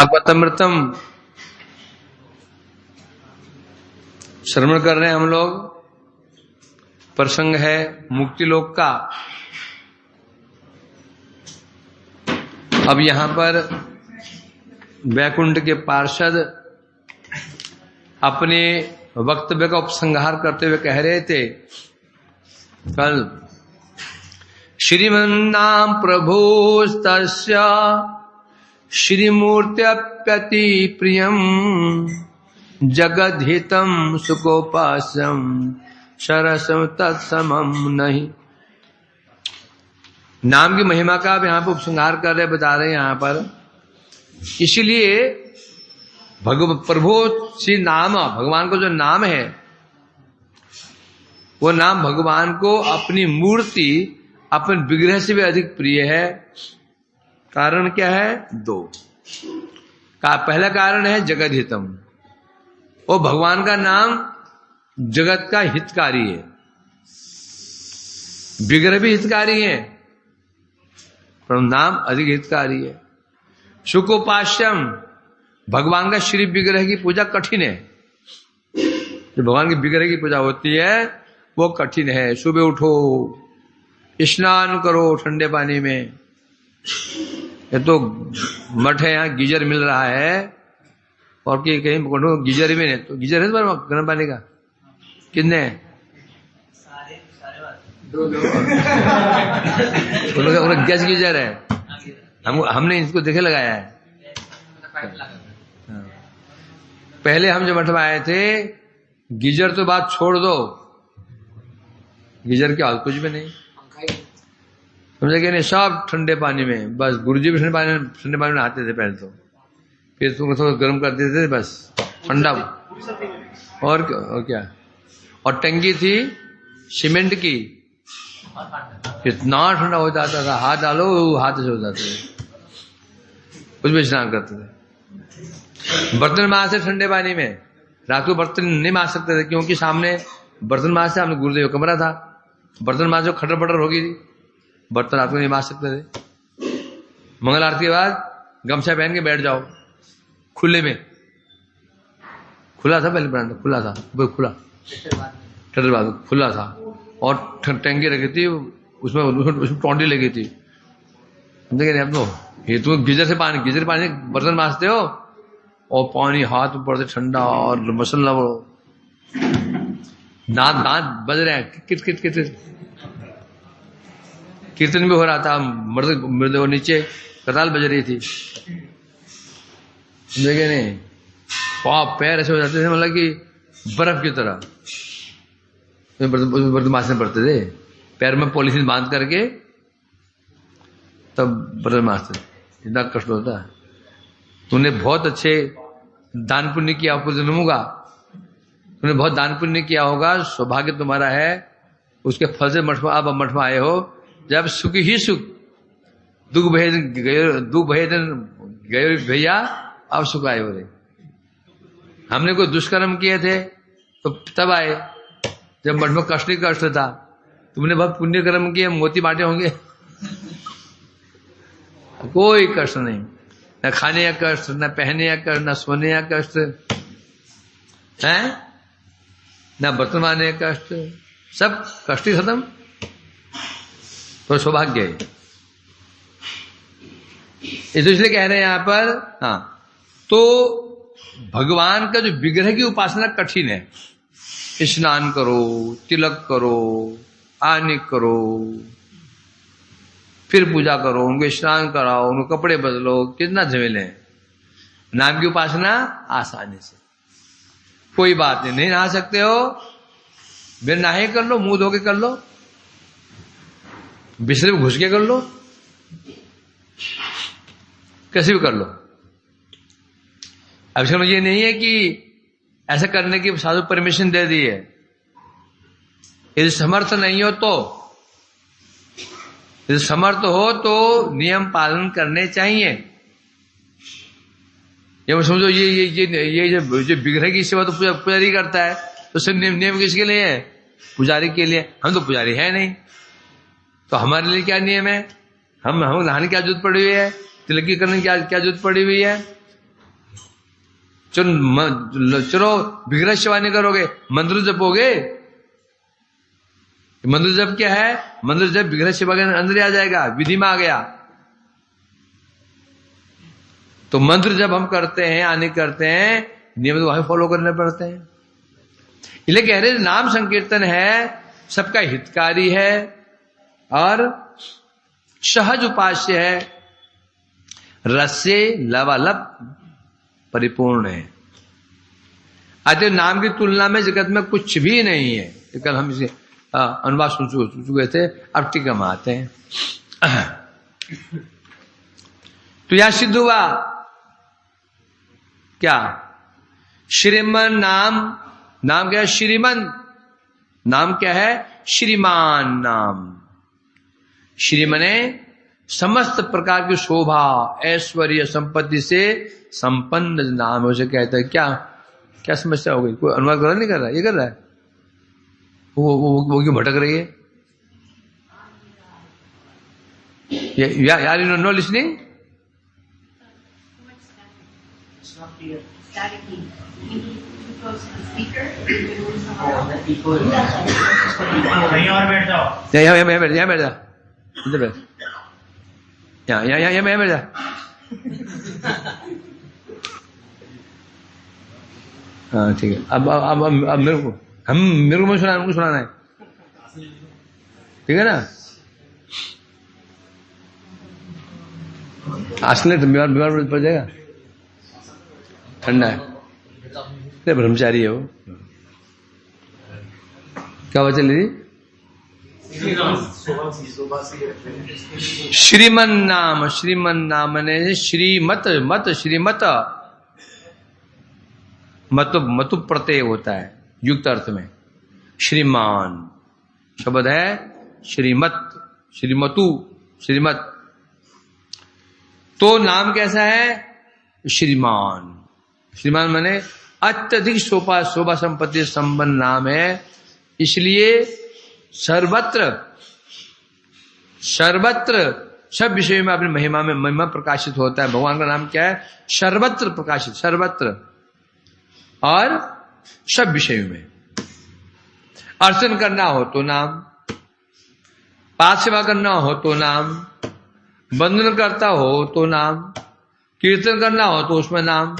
भागवतमृतम श्रवण कर रहे हैं हम लोग। प्रसंग है मुक्ति लोक का। अब यहां पर वैकुंठ के पार्षद अपने वक्तव्य का उपसंहार करते हुए कह रहे थे कल, श्रीमन्नाम प्रभुस्तस्य श्रीमूर्त्यप्यति प्रियम जगद्हितम सुखोपास्यम सरसम तत्समम नहीं। नाम की महिमा का आप यहां पर उपसंहार कर रहे बता रहे हैं यहां पर। इसलिए प्रभु श्री नाम, भगवान को जो नाम है वो नाम भगवान को अपनी मूर्ति अपने विग्रह से भी अधिक प्रिय है। कारण क्या है? दो का पहला कारण है जगत हितम। वो भगवान का नाम जगत का हितकारी है, विग्रह भी हितकारी है पर नाम अधिक हितकारी है। सुखोपास्यम, भगवान का श्री विग्रह की पूजा कठिन है। जो भगवान के विग्रह की पूजा होती है वो कठिन है। सुबह उठो, स्नान करो ठंडे पानी में। ये तो मठ है, यहाँ गीजर मिल रहा है और कहीं गीजर भी नहीं तो गीजर है गर्म पानी का कितने गैस गीजर है। हमने इसको देखे लगाया है। पहले हम जब मठ में आए थे गीजर तो बात छोड़ दो, गीजर की हालत कुछ भी नहीं। समझे कि नहीं, सब ठंडे पानी में। बस गुरुजी भी ठंडे पानी में नहाते थे पहले तो, फिर तुम थोड़ा गर्म कर देते थे बस ठंडा। और क्या, और टंकी थी सीमेंट की, इतना ठंडा हो जाता था, हाथ डालो हाथ से हो जाते थे, उसमें स्नान करते थे। बर्तन माज थे ठंडे पानी में। रात को बर्तन नहीं माज सकते थे क्योंकि सामने बर्तन माज थे, हमने गुरुदेव कमरा था, बर्तन माज जो खटर पटर होगी थी, बर्तन रात को नहीं माज सकते थे। मंगल आरती के बाद गमछा पहन के बैठ जाओ खुले में। खुला था पहले बरामदा, खुला था, खुला टटर बाद खुला था और टंकी रखी थी, उसमें टोंडी लगी थी। देखिए अब तो ये तो गीजर पानी बर्तन माजते हो और पानी हाथ ऊपर से ठंडा और मसला वो दांत बज रहे हैं, किट किट किट। कीर्तन भी हो रहा था, मृद नीचे कताल बज रही थी। देखे नहीं, पाँव पैर ऐसे हो जाते थे मतलब कि बर्फ की तरह। बर्तन माजने पड़ते थे, पैर में पॉलिथीन बांध करके तब बर्तन माजते थे। इतना कष्ट होता है। तूने बहुत अच्छे दान पुण्य किया, आपको जन्मूंगा, तूने बहुत दान पुण्य किया होगा, सौभाग्य तुम्हारा है। उसके फल से आप मठ में आए हो। जब सुख ही सुख, दुख भय गए भैया, अब सुख आए हो रे। हमने कोई दुष्कर्म किए थे तो तब आए जब मठ में कष्ट ही कष्ट था। तुमने बहुत पुण्य कर्म किए, मोती बांटे होंगे, कोई कष्ट नहीं, न खाने का कष्ट, न पहने का कष्ट, न सोने का कष्ट है, न बर्तन मारने का कष्ट, सब कष्ट ही खत्म। तो सौभाग्य है। इसलिए कह रहे हैं यहां पर। हाँ, तो भगवान का जो विग्रह की उपासना कठिन है। स्नान करो, तिलक करो, आनिक करो, फिर पूजा करो, उनको स्नान कराओ, उनको कपड़े बदलो, कितना झमेले हैं। नाम की उपासना आसानी से, कोई बात नहीं नहा सकते हो, बिना नहाए कर लो, मुंह धो के कर लो, बिस्तर में घुस के कर लो, कैसे भी कर लो। अब समझ ये नहीं है कि ऐसा करने की साधु परमिशन दे दी है। यदि समर्थ नहीं हो तो, यदि समर्थ हो तो नियम पालन करने चाहिए। ये समझो ये जो विग्रह की सेवा तो पुजारी करता है, तो सिर्फ नियम किसके लिए है? पुजारी के लिए। हम तो पुजारी है नहीं, तो हमारे लिए क्या नियम है? हम नहाने की क्या जरूरत पड़ी हुई है? तिलक की करने की क्या जरूरत पड़ी हुई है? चलो विग्रह सेवा नहीं करोगे, मंत्र जपोगे। मंत्र जप क्या है? मंत्र जप विग्रह सेवा के अंदर आ जाएगा, विधि में आ गया। तो मंत्र जब हम करते हैं, आने करते हैं, नियम तो वही फॉलो करने पड़ते हैं। इसलिए कह रहे नाम संकीर्तन है, सबका हितकारी है और सहज उपास्य है, रस्य लवालब परिपूर्ण है। अतः नाम की तुलना में जगत में कुछ भी नहीं है। तो कल हम इसे अनुवाद सुन चुके थे, अब टीका में आते हैं। तो यहां सिद्ध हुआ क्या? श्रीमन नाम क्या है? श्रीमन नाम क्या है? श्रीमान नाम। श्रीमने समस्त प्रकार की शोभा, ऐश्वर्य, संपत्ति से संपन्न नाम है, उसे कहते हैं। क्या समस्या हो गई? कोई अनुवाद कर नहीं कर रहा? ये कर रहा है वो क्यों भटक रही है? यार नो लिसनिंग। यहाँ बैठ जाओ, यहाँ बैठ जा, इधर बैठ, यहाँ बैठ जा। हाँ ठीक है। अब मेरे को सुना, उनको सुनाना है, ठीक है ना? असले तो बीमार पड़ जाएगा, ठंडा है, ब्रह्मचारी है वो। क्या बात चल रही? श्रीमन नाम ने श्रीमत, श्रीमत मतु प्रत्यय होता है युक्त अर्थ में। श्रीमान शब्द है श्रीमत, श्रीमतु, श्रीमत। तो नाम कैसा है? श्रीमान। श्रीमान माने अत्यधिक शोभा संपत्ति संपन्न नाम है। इसलिए सर्वत्र सब विषय में अपनी महिमा प्रकाशित होता है। भगवान का नाम क्या है? सर्वत्र प्रकाशित, सर्वत्र और सब विषयों में। अर्चन करना हो तो नाम, पाद सेवा करना हो तो नाम, वंदन करता हो तो नाम, कीर्तन करना हो तो उसमें नाम,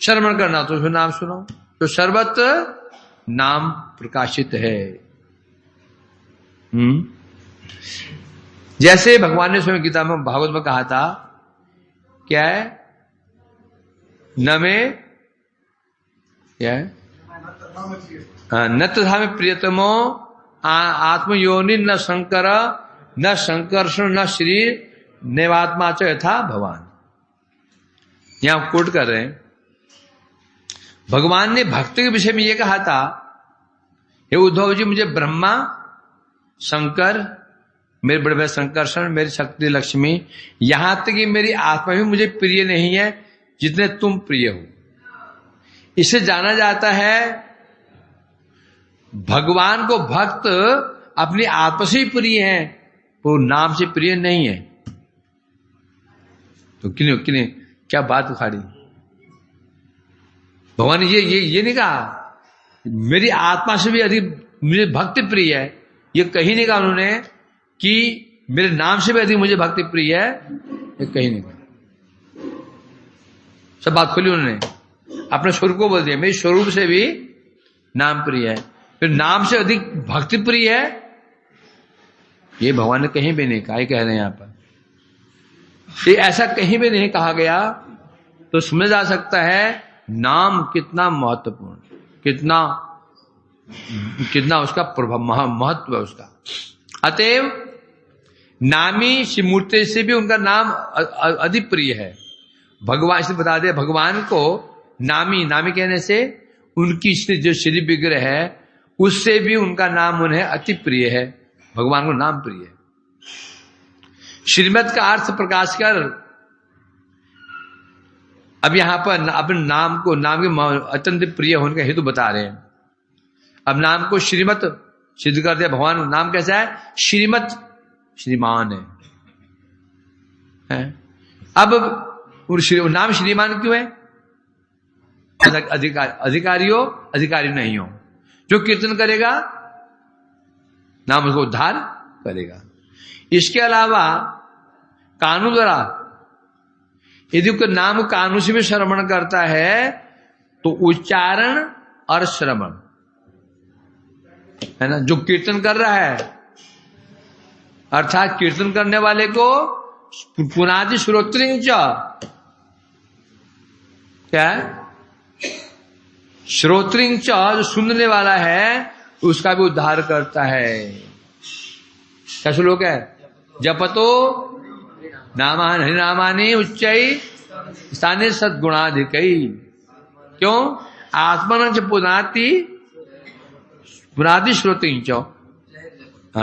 श्रवण करना हो तो उसमें नाम सुनो। तो सर्वत्र नाम प्रकाशित है। जैसे भगवान ने स्वयं गीता में, भागवत में कहा था, क्या है? न में क्या है? न तथा में प्रियतमो आत्मयोनि न शंकर न संकर्षण न शरीर नैवात्मा च यथा भगवान। यहां कोट कर रहे हैं, भगवान ने भक्ति के विषय में यह कहा था, हे उद्धव जी, मुझे ब्रह्मा, शंकर, मेरे बड़े बड़े संकर्षण, मेरी शक्ति लक्ष्मी, यहां तक कि मेरी आत्मा भी मुझे प्रिय नहीं है जितने तुम प्रिय हो। इसे जाना जाता है भगवान को भक्त अपनी आत्मा से प्रिय है, वो नाम से प्रिय नहीं है। तो किने क्या बात उखाड़ी? भगवान ने ये नहीं कहा मेरी आत्मा से भी अधिक मुझे भक्ति प्रिय है, ये कहीं नहीं कहा उन्होंने कि मेरे नाम से भी अधिक मुझे भक्ति प्रिय है, ये कहीं नहीं कहा। सब बात खोली उन्होंने, अपने स्वरूप को बोल दिया, मेरे स्वरूप से भी नाम प्रिय है, फिर नाम से अधिक भक्ति प्रिय है, ये भगवान ने कहीं भी नहीं कहा। ये कह रहे हैं यहां पर, ये ऐसा कहीं भी नहीं कहा गया। तो समझ जा सकता है नाम कितना महत्वपूर्ण, कितना उसका महत्व है उसका। अतएव नामी शिवमूर्ति से भी उनका नाम अधिक प्रिय है। भगवान से बता दे, भगवान को नामी कहने से उनकी जो श्री विग्रह है उससे भी उनका नाम उन्हें अति प्रिय है। भगवान को नाम प्रिय है। श्रीमत का अर्थ प्रकाश कर अब यहां पर अपने नाम के अत्यंत प्रिय होने का हेतु बता रहे हैं। अब नाम को श्रीमत सिद्ध कर दिया। भगवान नाम कैसा है? श्रीमत, श्रीमान है? अब नाम श्रीमान क्यों है? अधिकारी हो अधिकारी नहीं हो, जो कीर्तन करेगा नाम उसको उद्धार करेगा। इसके अलावा कानू द्वारा यदि कोई नाम कानू से भी श्रवण करता है तो उच्चारण और श्रवण है ना, जो कीर्तन कर रहा है अर्थात कीर्तन करने वाले को पुनादि श्रोत्रिंच, क्या है श्रोत्रिंच, जो सुनने वाला है उसका भी उद्धार करता है। क्या श्लोक है? जपतो नामान हरिनामानि उच्चै स्थाने सद्गुणाधिकई। क्यों? आत्मन च पुनाति पुनादि श्रोत्रिंच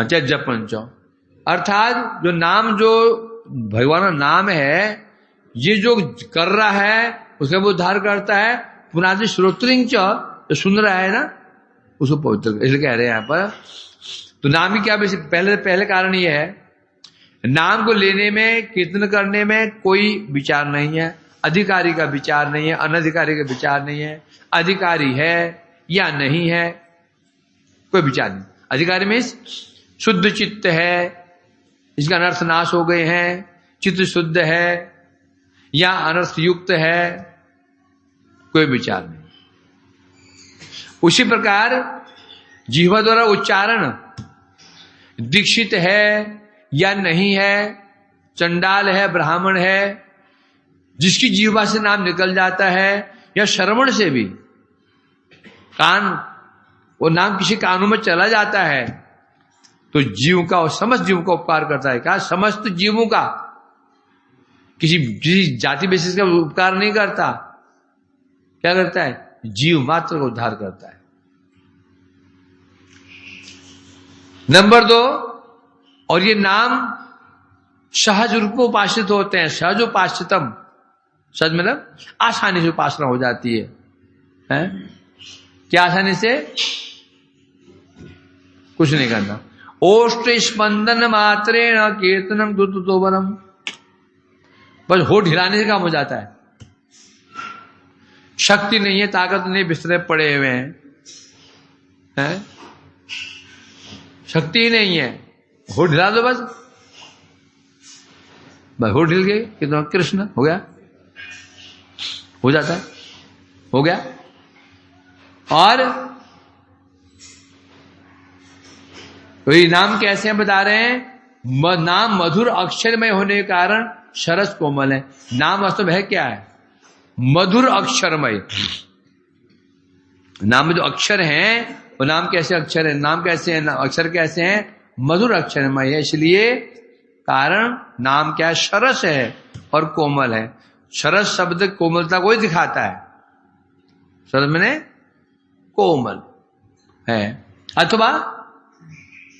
च जपंच, अर्थात जो नाम, जो भगवान का नाम है, ये जो कर रहा है उसका भी उद्धार करता है। पुनादि श्रोत्रिंच, जो सुन रहा है ना उसको पवित्र, इसलिए कह रहे हैं यहां पर। तो नाम की क्या पहले कारण ये है, नाम को लेने में कीर्तन करने में कोई विचार नहीं है, अधिकारी का विचार नहीं है, अनधिकारी का विचार नहीं है, अधिकारी है या नहीं है कोई विचार नहीं। अधिकारी में शुद्ध चित्त है, इसका अनर्थ नाश हो गए हैं, चित्त शुद्ध है या अनर्थ युक्त है, कोई विचार नहीं। उसी प्रकार जिह्वा द्वारा उच्चारण दीक्षित है या नहीं है, चंडाल है ब्राह्मण है, जिसकी जिह्वा से नाम निकल जाता है, या श्रवण से भी कान, वो नाम किसी कानों में चला जाता है तो जीव का और समस्त जीव का उपकार करता है। क्या? समस्त जीवों का, किसी जाति बेसिस का उपकार नहीं करता। क्या करता है? जीव मात्र का उद्धार करता है। नंबर 2, और ये नाम सहज रूप में उपासित होते हैं। सहज उपासितम, सहज मतलब आसानी से उपासना हो जाती है? क्या आसानी से? कुछ नहीं करना। ओष्ठ स्पंदन मात्रेण कीर्तनम दुतोबरम, बस होठ हिलाने से काम हो जाता है। शक्ति नहीं है, ताकत नहीं, बिस्तरे पड़े हुए हैं, शक्ति ही नहीं है, होठ हिला दो बस होठ हिल गए, कितना कृष्ण हो गया, हो जाता है, हो गया। और वही नाम कैसे हम बता रहे हैं, नाम मधुर अक्षरमय होने के कारण सरस कोमल है। नाम वास्तव में है क्या है? मधुर अक्षरमय। नाम में जो अक्षर हैं वो नाम कैसे अक्षर है, नाम कैसे है, अक्षर कैसे हैं? मधुर अक्षरमय है, इसलिए कारण नाम क्या है? सरस है और कोमल है। सरस शब्द कोमलता को ही दिखाता है, सरस मैंने कोमल है। अथवा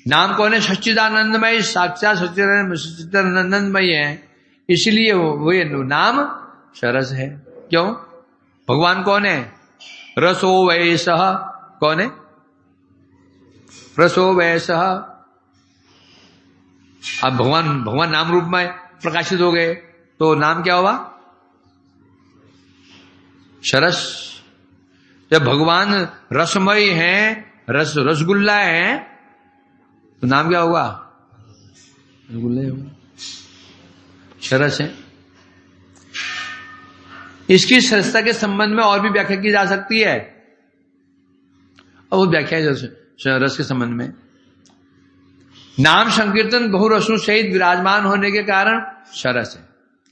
नाम कौन है? सच्चिदानंदमय, साक्षात सच्चिदानंदमय है, इसलिए वो ये नाम सरस है। क्यों? भगवान कौन है? रसो वैसः, कौन है? रसो वैसः। अब भगवान नाम रूप में प्रकाशित हो गए तो नाम क्या हुआ? सरस। जब भगवान रसमय हैं, रसगुल्ला है, तो नाम क्या होगा? रसगुल्ला होगा, सरस है। इसकी सरसता के संबंध में और भी व्याख्या की जा सकती है, और वो व्याख्या रस के संबंध में, नाम संकीर्तन बहुरसों सहित विराजमान होने के कारण सरस है।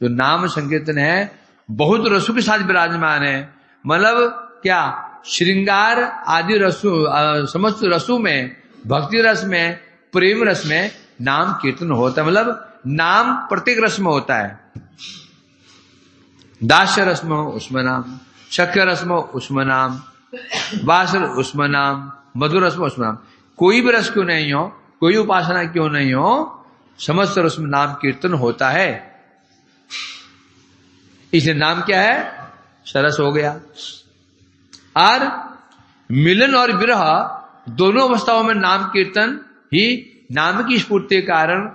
जो नाम संकीर्तन है बहुत रसों के साथ विराजमान है, मतलब क्या? श्रृंगार आदि रसों, समस्त रसों में, भक्ति रस में, प्रेम रस में नाम कीर्तन होता है। मतलब नाम प्रत्येक रस में होता है। दास्य रस में उसमें नाम, शक्य रस में उसमें नाम, वास उसमें नाम, मधुर रस में उसमें नाम। कोई भी रस क्यों नहीं हो, कोई उपासना क्यों नहीं हो, समस्त रस में नाम कीर्तन होता है। इसलिए नाम क्या है? सरस हो गया। और मिलन और विरह दोनों अवस्थाओं में नाम कीर्तन ही नाम की स्फूर्ति के कारण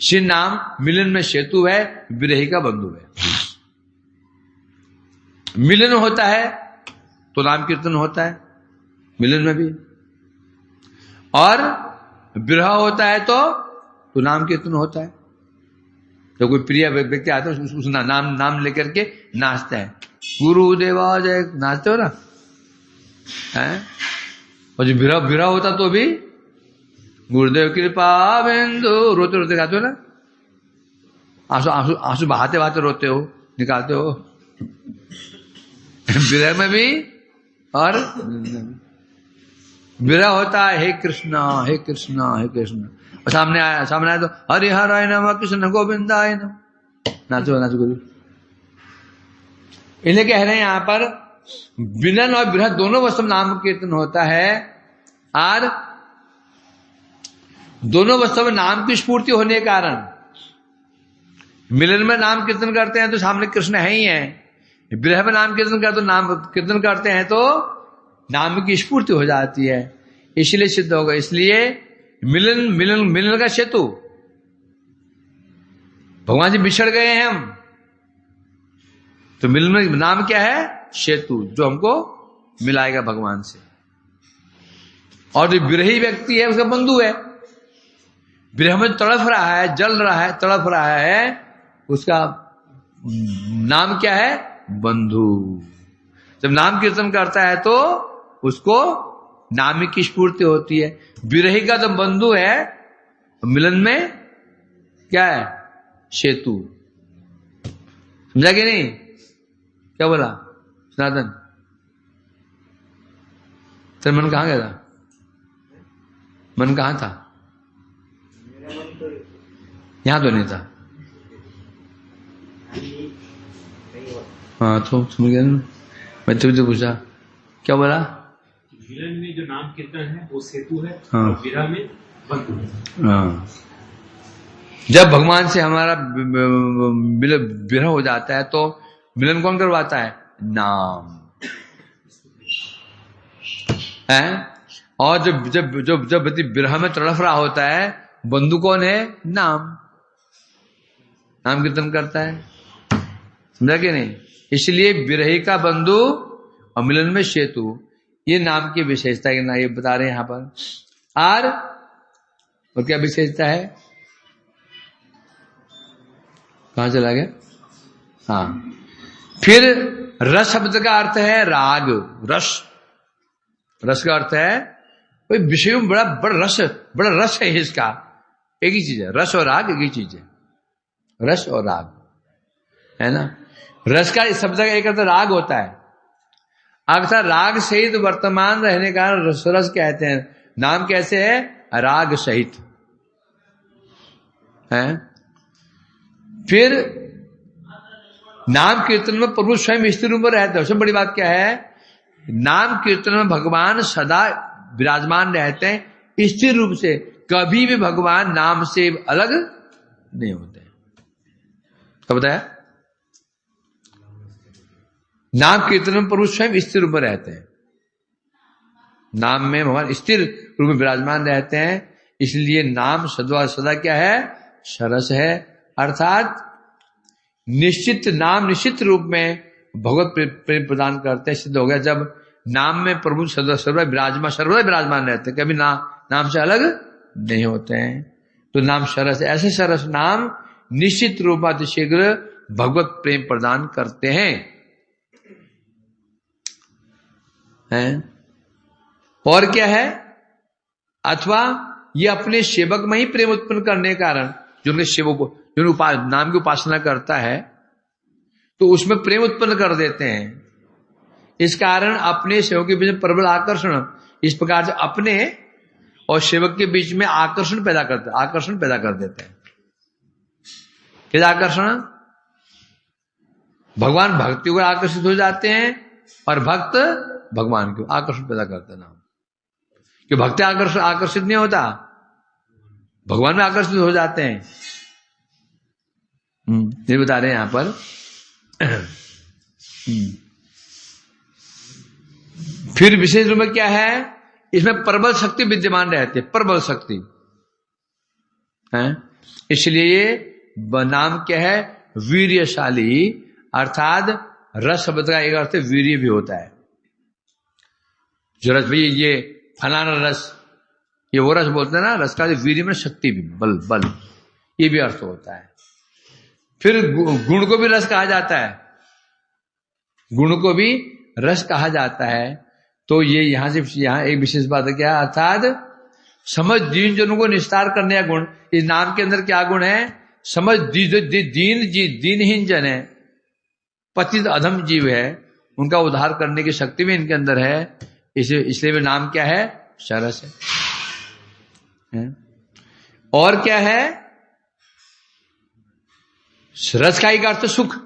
श्री नाम मिलन में सेतु है, विरही का बंधु है। मिलन होता है तो नाम कीर्तन होता है, मिलन में भी, और विरह होता है तो नाम कीर्तन होता है। तो कोई प्रिय व्यक्ति आता है उस नाम लेकर के नाचता है, गुरुदेवा जय, नाचते हो ना है। और जो विरह होता तो भी गुरुदेव कृपा बिंदु, रोते रोते गाते हो ना, आंसू आंसू आंसू बहाते बहाते रोते हो, निकालते हो विरह में भी और विरह होता है हे कृष्णा हे कृष्णा हे कृष्णा, और सामने आया तो हरि हराय नमः कृष्ण गोविंदाय नमः, नाचो नाचो गुरु। इसलिए कह रहे हैं यहां पर मिलन और विरह दोनों वस्तु नाम कीर्तन होता है, और दोनों वस्तु में नाम की स्फूर्ति होने के कारण मिलन में नाम कीर्तन करते हैं तो सामने कृष्ण है ही है, विरह में नाम कीर्तन करते तो नाम कीर्तन करते हैं तो नाम की स्फूर्ति हो जाती है, इसलिए सिद्ध होगा। इसलिए मिलन का सेतु, भगवान जी बिछड़ गए हैं हम, तो मिलन में नाम क्या है? सेतु, जो हमको मिलाएगा भगवान से। और जो विरही व्यक्ति है उसका बंधु है, विरह में तड़फ रहा है, जल रहा है, तड़फ रहा है, उसका नाम क्या है? बंधु। जब नाम कीर्तन करता है तो उसको नाम की स्फूर्ति होती है। विरही का तो बंधु है, मिलन में क्या है? सेतु। समझा कि नहीं? क्या बोला सनातन? तेरा मन कहां गया था? मन कहां था? यहां तो नहीं था। हाँ तो समझ गया ना, मैं तुझे पूछा क्या बोला? मिलन में जो नाम कीर्तन है वो सेतु है, हाँ। और विरह में बंधु है। हाँ, जब भगवान से हमारा विरह हो जाता है तो मिलन कौन करवाता है? नाम है। और जब जब जब जब व्यक्ति विरह में तड़फ रहा होता है, बंधु कौन है? नाम कीर्तन करता है। समझा कि नहीं? इसलिए विरही का बंधु और मिलन में सेतु, ये नाम की विशेषता है ना, ये बता रहे हैं यहां पर। और क्या विशेषता है? कहां चला गया? हाँ, फिर रस शब्द का अर्थ है राग, रस का अर्थ है कोई विषय में बड़ा रस है इसका। एक ही चीज है, रस और राग एक ही चीज है, रस और राग है ना। रस का इस शब्द का एक अर्थ राग होता है, अर्थात राग सहित वर्तमान रहने का रस कहते हैं। नाम कैसे है? राग सहित है। फिर नाम कीर्तन में प्रभु स्वयं स्थिर रूप में रहते हैं। सबसे बड़ी बात क्या है? नाम कीर्तन में भगवान सदा विराजमान रहते हैं स्थिर रूप से, कभी भी भगवान नाम से अलग नहीं होते। क्या बताया? नाम कीर्तन में प्रभु स्वयं स्थिर रूप में रहते हैं, नाम में भगवान स्थिर रूप में विराजमान रहते हैं, इसलिए नाम सदा क्या है? सरस है। अर्थात निश्चित नाम निश्चित रूप में भगवत प्रेम प्रदान करते हैं। सिद्ध हो गया जब नाम में प्रभु सर्वदा विराजमान रहते हैं, कभी नाम से अलग नहीं होते हैं, तो नाम सरस। ऐसे सरस नाम निश्चित रूप में शीघ्र भगवत प्रेम प्रदान करते हैं। और क्या है? अथवा ये अपने सेवक में ही प्रेम उत्पन्न करने के कारण, जो उनके सेवक जो नाम की उपासना करता है तो उसमें प्रेम उत्पन्न कर देते हैं। इस कारण अपने सेवक के बीच में प्रबल आकर्षण, इस प्रकार से अपने और सेवक के बीच में आकर्षण पैदा कर देते हैं। क्या आकर्षण? भगवान भक्ति को आकर्षित हो जाते हैं और भक्त भगवान को आकर्षण पैदा करते हैं। नाम क्यों? भक्त आकर्षित नहीं होता, भगवान में आकर्षित हो जाते हैं। ये बता रहे हैं यहां पर। फिर विशेष रूप में क्या है? इसमें प्रबल शक्ति विद्यमान रहती है, प्रबल शक्ति है। इसलिए ये नाम क्या है? वीर्यशाली, अर्थात रस शब्द का एक अर्थ वीर्य भी होता है। जो रस भाई ये फलाना रस, ये वो रस बोलते हैं ना, रस का वीर्य में शक्ति भी, बल बल, ये भी अर्थ होता है। फिर गुण को भी रस कहा जाता है, गुण को भी रस कहा जाता है। तो ये यहां से यहां एक विशेष बात है क्या, अर्थात समझ दीन जनों को निस्तार करने का गुण। इस नाम के अंदर क्या गुण है, समझ दीनहीन जन है, पतित अधम जीव है, उनका उद्धार करने की शक्ति भी इनके अंदर है। इसलिए भी नाम क्या है, सरस है। और क्या है, रस का एक अर्थ सुख।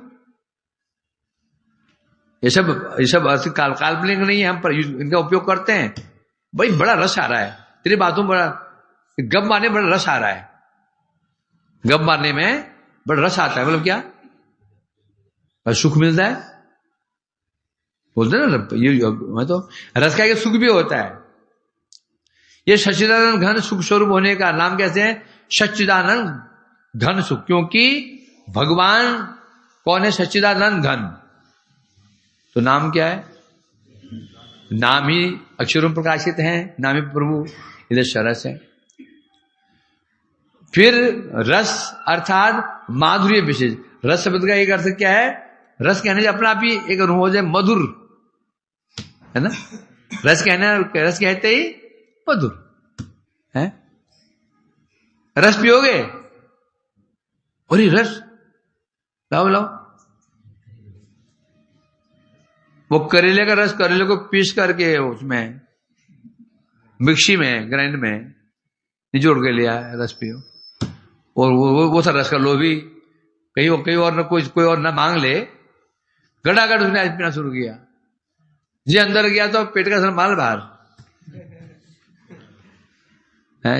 ये सब अर्थ काल्पनिक नहीं है, हम पर इनका उपयोग करते हैं। भाई बड़ा रस आ रहा है तेरी बातों में, बड़ा गप मारने में बड़ा रस आ रहा है, गप मारने में बड़ा रस आता है, मतलब क्या, सुख मिलता है, बोलते ना ये मैं तो रस का सुख भी होता है। ये सच्चिदानंद घन सुख स्वरूप होने का नाम कैसे है, सच्चिदानंद घन सुख, क्योंकि भगवान कौन है, सच्चिदानंद घन। तो नाम क्या है, नाम ही अक्षरों प्रकाशित है, नाम ही प्रभु, इधर सरस है। फिर रस अर्थात माधुर्य विशेष। रस शब्द का एक अर्थ क्या है, रस कहने से अपना आप ही एक हो जाए मधुर, है ना। रस कहते ही मधुर है। रस पियोगे, अरे रस लाओ लाओ, वो करेले का रस, करेले को पीस करके उसमें मिक्सी में ग्राइंड में निचोड़ के लिया, रस पियो। और वो सा रस का लोभी कहीं और ना कोई और ना मांग ले, गड़ागड़ उसने आज पीना शुरू किया, जी अंदर गया तो पेट का सर माल बाहर।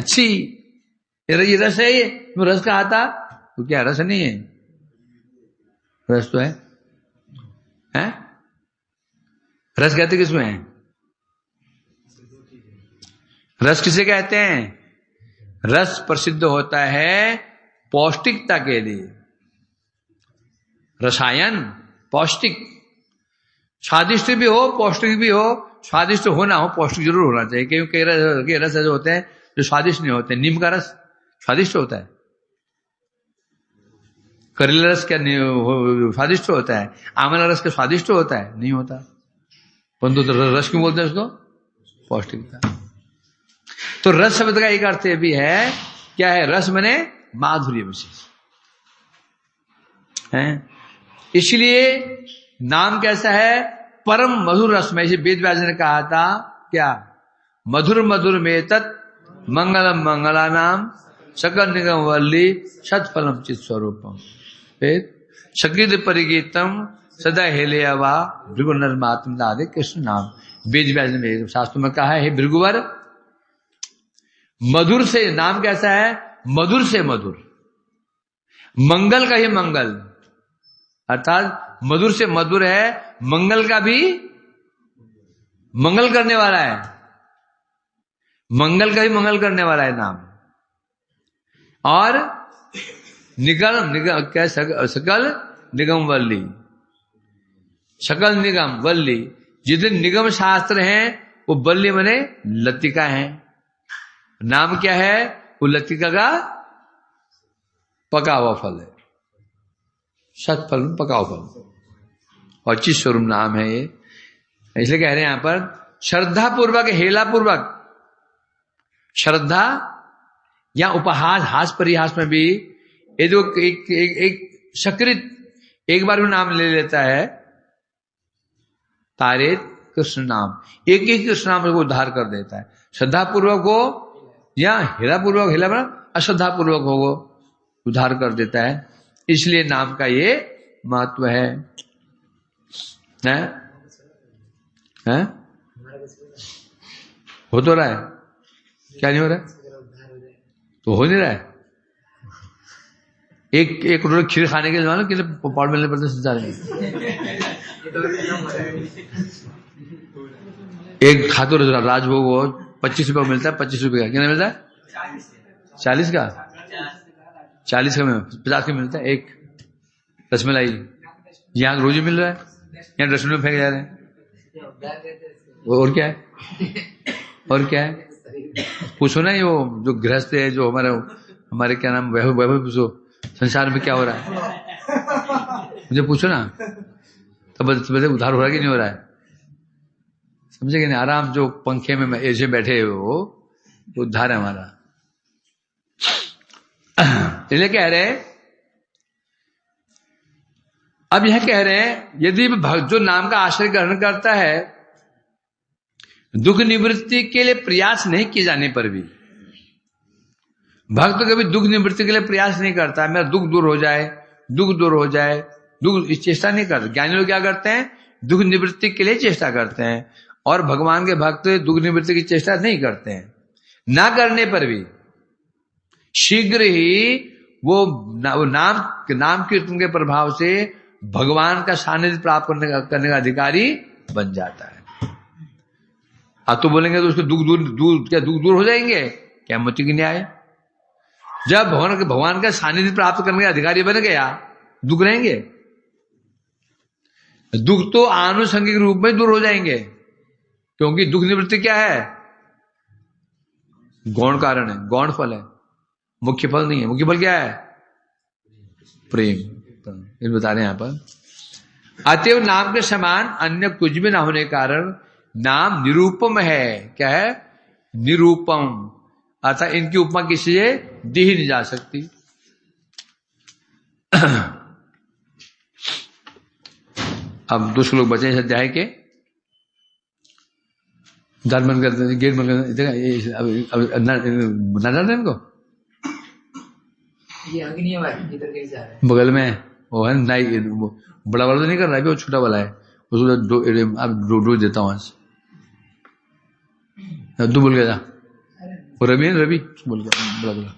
छी, ये रस है, ये रस का आता तो क्या रस नहीं है, रस तो है, हैं? रस कहते किसमें है, रस किसे कहते हैं, रस प्रसिद्ध होता है पौष्टिकता के लिए। रसायन पौष्टिक, स्वादिष्ट भी हो पौष्टिक भी हो, स्वादिष्ट हो ना हो पौष्टिक जरूर होना चाहिए, क्योंकि कई रस जो होते हैं जो स्वादिष्ट नहीं होते। नीम का रस स्वादिष्ट होता है, करेला रस क्या स्वादिष्ट होता है, आंवला रस क्या स्वादिष्ट होता है, नहीं होता। परंतु तो रस क्यों बोलते हैं उसको, पौष्टिकता। तो रस शब्द का एक अर्थ भी है, क्या है, रस मने माधुर्य विशेष है। इसलिए नाम कैसा है, परम मधुर रस में, इसे वेद व्यास ने कहा था क्या, मधुर मधुर में तत् मंगलम मंगला नाम सकल निगम वल्ली सत्फलम चित स्वरूपम। सकृत परिगीतम सदा हेले अवा भृगु नर्मात्म दादे कृष्ण नाम। वेद व्यास ने शास्त्र में कहा है, भृगुवर मधुर से, नाम कैसा है, मधुर से मधुर, मंगल का ही मंगल, अर्थात मधुर से मधुर है, मंगल का भी मंगल करने वाला है, मंगल का ही मंगल करने वाला है नाम। और निगम क्या, सकल निगम वल्ली, सकल निगम वल्ली, जितने निगम शास्त्र हैं वो वल्ली मने लतिका है। नाम क्या है, वो लतिका का पका हुआ फल है, सतफल पका हुआ फल, और चित स्वरूप नाम है ये। इसलिए कह रहे हैं यहां पर श्रद्धा पूर्वक, हेला पूर्वक, श्रद्धा या उपहास, हास परिहास में भी ये जो एक सकृत एक बार भी नाम ले लेता है, तारे कृष्ण नाम, एक ही कृष्ण नाम को उद्धार कर देता है। श्रद्धा पूर्वक हो या हेला पूर्वक, हेला अश्रद्धा पूर्वक हो, उद्धार कर देता है। इसलिए नाम का ये महत्व है। हैं? हो तो रहा है, क्या नहीं हो रहा है, तो हो नहीं रहा है। एक रोटी खीर खाने के लिए मालूम कितने पाउड मिलने पड़ते हैं संसार में, एक खातो राजभोग हो 25 रुपये मिलता है, 25 रुपये का कितना मिलता है, 40 का, 40 का 50 का मिलता है एक रसमलाई। यहाँ रोज मिल रहा है, या डस्टबिन में फेंक जा रहे हैं। और क्या है, और क्या है, पूछो ना। ये वो जो गृहस्थ है, जो हमारे क्या नाम वैभव, वैभव पूछो संसार में क्या हो रहा है, मुझे पूछो ना। तब उद्धार हो रहा है कि नहीं हो रहा है, समझे कि नहीं। आराम जो पंखे में ऐसे बैठे हो वो उद्धार है हमारा। इसलिए कह रहे, अब यह कह रहे हैं यदि जो नाम का आश्रय ग्रहण करता है, दुख निवृत्ति के लिए प्रयास नहीं किए जाने पर भी, भक्त कभी दुख निवृत्ति के लिए प्रयास नहीं करता, मेरा दुख दूर हो जाए, दुख दूर हो जाए, दुख इस चेष्टा नहीं करते। ज्ञानी लोग क्या करते हैं, दुख निवृत्ति के लिए चेष्टा करते हैं, और भगवान के भक्त दुख निवृत्ति की चेष्टा नहीं करते हैं। ना करने पर भी शीघ्र ही वो नाम कीर्तन के प्रभाव से भगवान का सानिध्य प्राप्त करने का अधिकारी बन जाता है। अब तो बोलेंगे तो उसके दुख दूर हो जाएंगे, क्या मति की न्याय। जब भगवान का सानिध्य प्राप्त करने का अधिकारी बन गया, दुख रहेंगे, दुख तो आनुषंगिक रूप में दूर हो जाएंगे, क्योंकि दुख निवृत्ति क्या है, गौण कारण है, गौण फल है, मुख्य फल नहीं है। मुख्य फल क्या है, प्रेम। बता रहे हैं यहां पर। अतएव नाम के समान अन्य कुछ भी ना होने के कारण नाम निरूपम है। क्या है, निरूपम, अर्थात इनकी उपमा किसी से दी ही नहीं जा सकती। अब 2 श्लोक बचे इस अध्याय के। दाल बंद कर देते, गेट बंद कर देते। इनको ये अग्नि आवाज इधर कैसे आ रहा है, बगल में वो है नाई, बड़ा वाला तो नहीं कर रहा है, वो छोटा वाला है, उसको डो देता हूं। तू बोल गया था, वो रवि है, रवि बोल गया, बड़ा बोला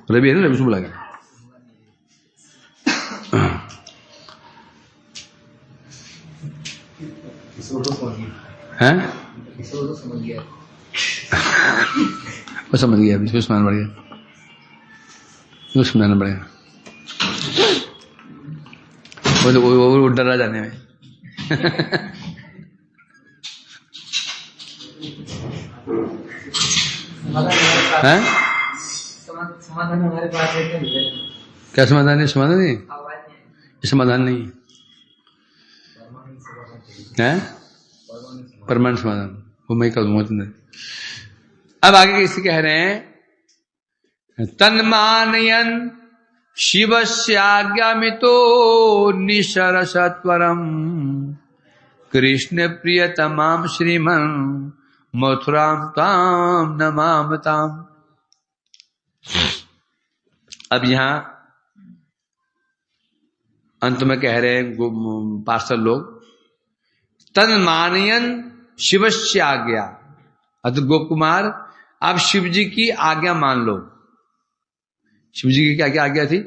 रवि है ना, रवि से बोला गया। हैं वो समझ गया, इसको स्मरण बढ़ गया, इसको स्मरण बढ़ गया। वो डरा जाने में। हैं समाधान हमारे पास है क्या, समाधान है, समाधान नहीं, ये समाधान नहीं है, परमानेंट समाधान वो मैं कहूंगा तुमने। अब आगे किसी कह रहे हैं, तन्मानयन शिवस्याज्ञामितो निशरसत्वरम कृष्ण प्रियतमाम श्रीमन मथुराम ताम नमामताम। अब यहां अंत में कह रहे हैं पार्षद लोग, तन्मानयन शिवस्य आज्ञा, अतः गोप कुमार आप शिव जी की आज्ञा मान लो। शिव जी की क्या क्या आज्ञा थी,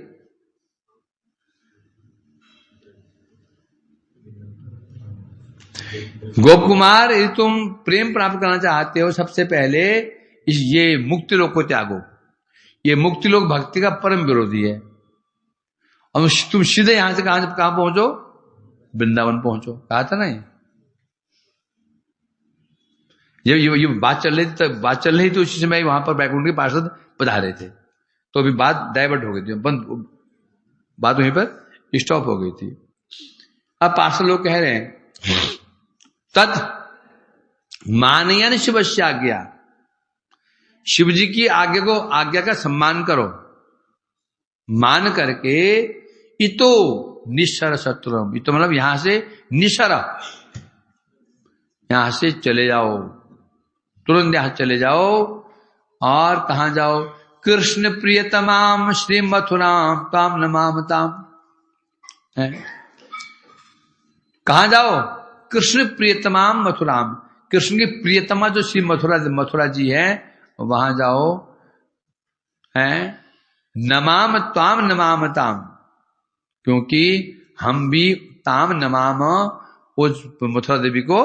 गोप कुमार यदि तुम प्रेम प्राप्त करना चाहते हो, सबसे पहले ये मुक्ति लोक को त्यागो। ये मुक्ति लोक भक्ति का परम विरोधी है। और तुम सीधे यहां से कहां पहुंचो, वृंदावन पहुंचो, कहा था ना। ये बात चल रही थी उसी समय वहां पर बैकुंठ के पार्षद पधारे थे, तो अभी बात डाइवर्ट हो गई थी, बात वहीं पर स्टॉप हो गई थी। अब पार्षद लोग कह रहे हैं, तत् मानयन शिवस्य आज्ञा, शिव जी की आज्ञा का सम्मान करो, मान करके इतो निशर शत्रुम, इतो मतलब यहां से निशर, यहां से चले जाओ, तुरंत यहां चले जाओ। और कहां जाओ, कृष्ण प्रियतमाम श्री मथुराम ताम नमामताम। कहां जाओ, कृष्ण प्रियतमाम मथुराम, कृष्ण की प्रियतमा जो श्री मथुरा जी है, वहां जाओ। नमाम ताम नमामताम, क्योंकि हम भी ताम नमाम उस मथुरा देवी को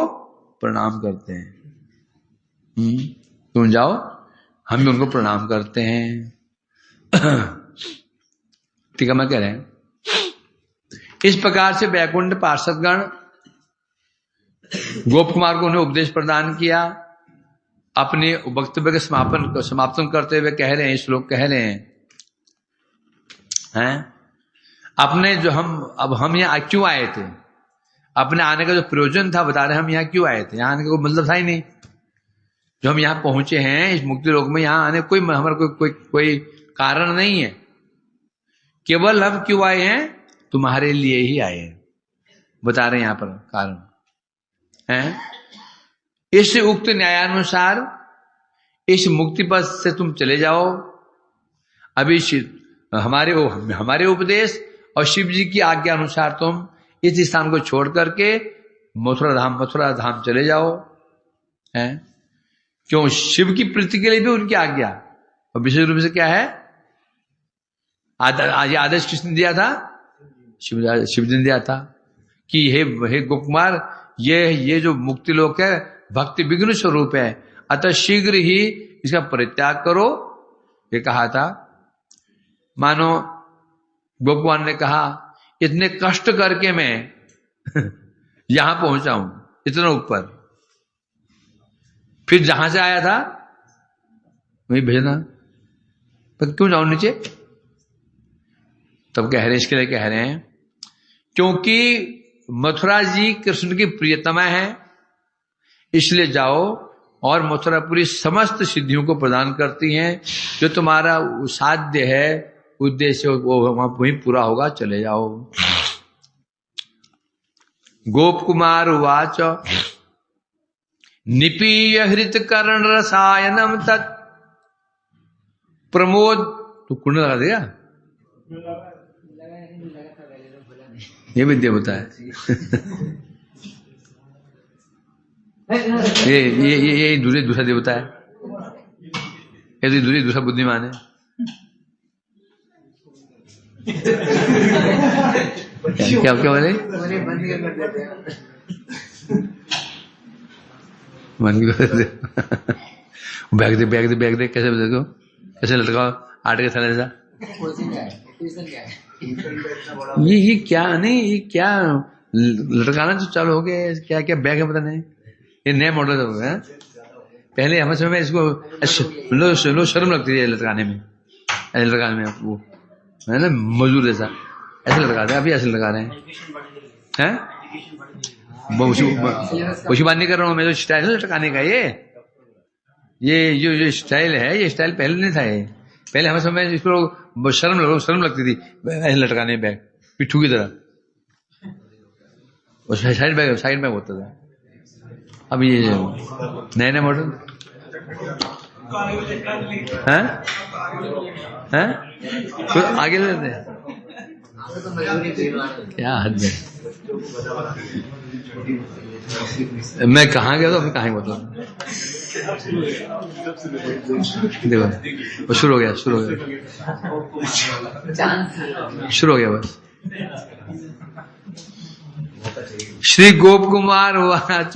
प्रणाम करते हैं। तुम जाओ, हम भी उनको प्रणाम करते हैं। ठीक है, मैं कह रहे हैं इस प्रकार से वैकुंठ पार्षदगण गोप कुमार को उन्हें उपदेश प्रदान किया। अपने वक्तव्य के समापन करते हुए कह रहे हैं, श्लोक कह रहे हैं अपने जो हम यहाँ क्यों आए थे, अपने आने का जो प्रयोजन था बता रहे, हम यहाँ क्यों आए थे। यहाँ आने का कोई मतलब था ही नहीं। जो हम यहाँ पहुंचे हैं इस मुक्ति लोक में, यहाँ आने कोई हमारा कोई कारण नहीं है। केवल हम क्यों आए हैं, तुम्हारे लिए ही आए हैं, बता रहे हैं यहाँ पर कारण है। इस उक्त न्यायानुसार इस मुक्ति पथ से तुम चले जाओ। अभी हमारे उपदेश और शिव जी की आज्ञा अनुसार तुम इस स्थान को छोड़ करके मथुरा धाम चले जाओ। हैं क्यों, शिव की प्रीति के लिए भी उनकी आज्ञा। और विशेष रूप से क्या है, आदेश किसने दिया था, शिव जी ने दिया था कि हे गोकुमार, ये जो मुक्ति लोक है भक्ति विघ्न स्वरूप है, अतः शीघ्र ही इसका परित्याग करो। ये कहा था। मानो गोकुमार ने कहा, इतने कष्ट करके मैं यहां पहुंचा हूं, इतना ऊपर, फिर जहां से आया था वही भेजना, पर क्यों जाऊं नीचे। तब कह रहे, इसके लिए कह रहे हैं क्योंकि मथुरा जी कृष्ण की प्रियतमा है, इसलिए जाओ। और मथुरापुरी समस्त सिद्धियों को प्रदान करती हैं। जो तुम्हारा साध्य है, उद्देश्य, वो वहीं पूरा होगा, चले जाओ। गोप कुमार उवाच निपीय हृत कर्ण रसायनम तत् प्रमोद। तो कुंड लगा देगा, ये विद्या होता है। ये दूसरा देवता है, ये तो दूसरा बुद्धिमान है। क्या बोले, बैग दे कैसे देखो, कैसे लटकाओ आटे के थैले सा। ये क्या नहीं, ये क्या लटकाना तो चालू हो गया। क्या क्या बैग है पता नहीं, ये नया मॉडल है। पहले हमें समय में इसको शर्म लगती है लटकाने में, ऐसे लटकाने में। वो है ना मजदूर जैसा, ऐसे लटकाते हैं। अभी ऐसे लगा रहे हैं। उसी बात नहीं कर रहा हूँ मैं, जो स्टाइल है लटकाने का, ये जो स्टाइल है, ये स्टाइल पहले नहीं था। ये पहले हमें समय इसको शर्म लगती थी ऐसे लटकाने, बैग पिट्ठू की तरह, साइड बैग होता था। अब ये नए मॉडल हैं, तो आगे लेते हैं। क्या हद है। मैं कहाँ गया था, अभी कहाँ मतलब देखो, शुरू हो गया बस। श्री गोप कुमार उवाच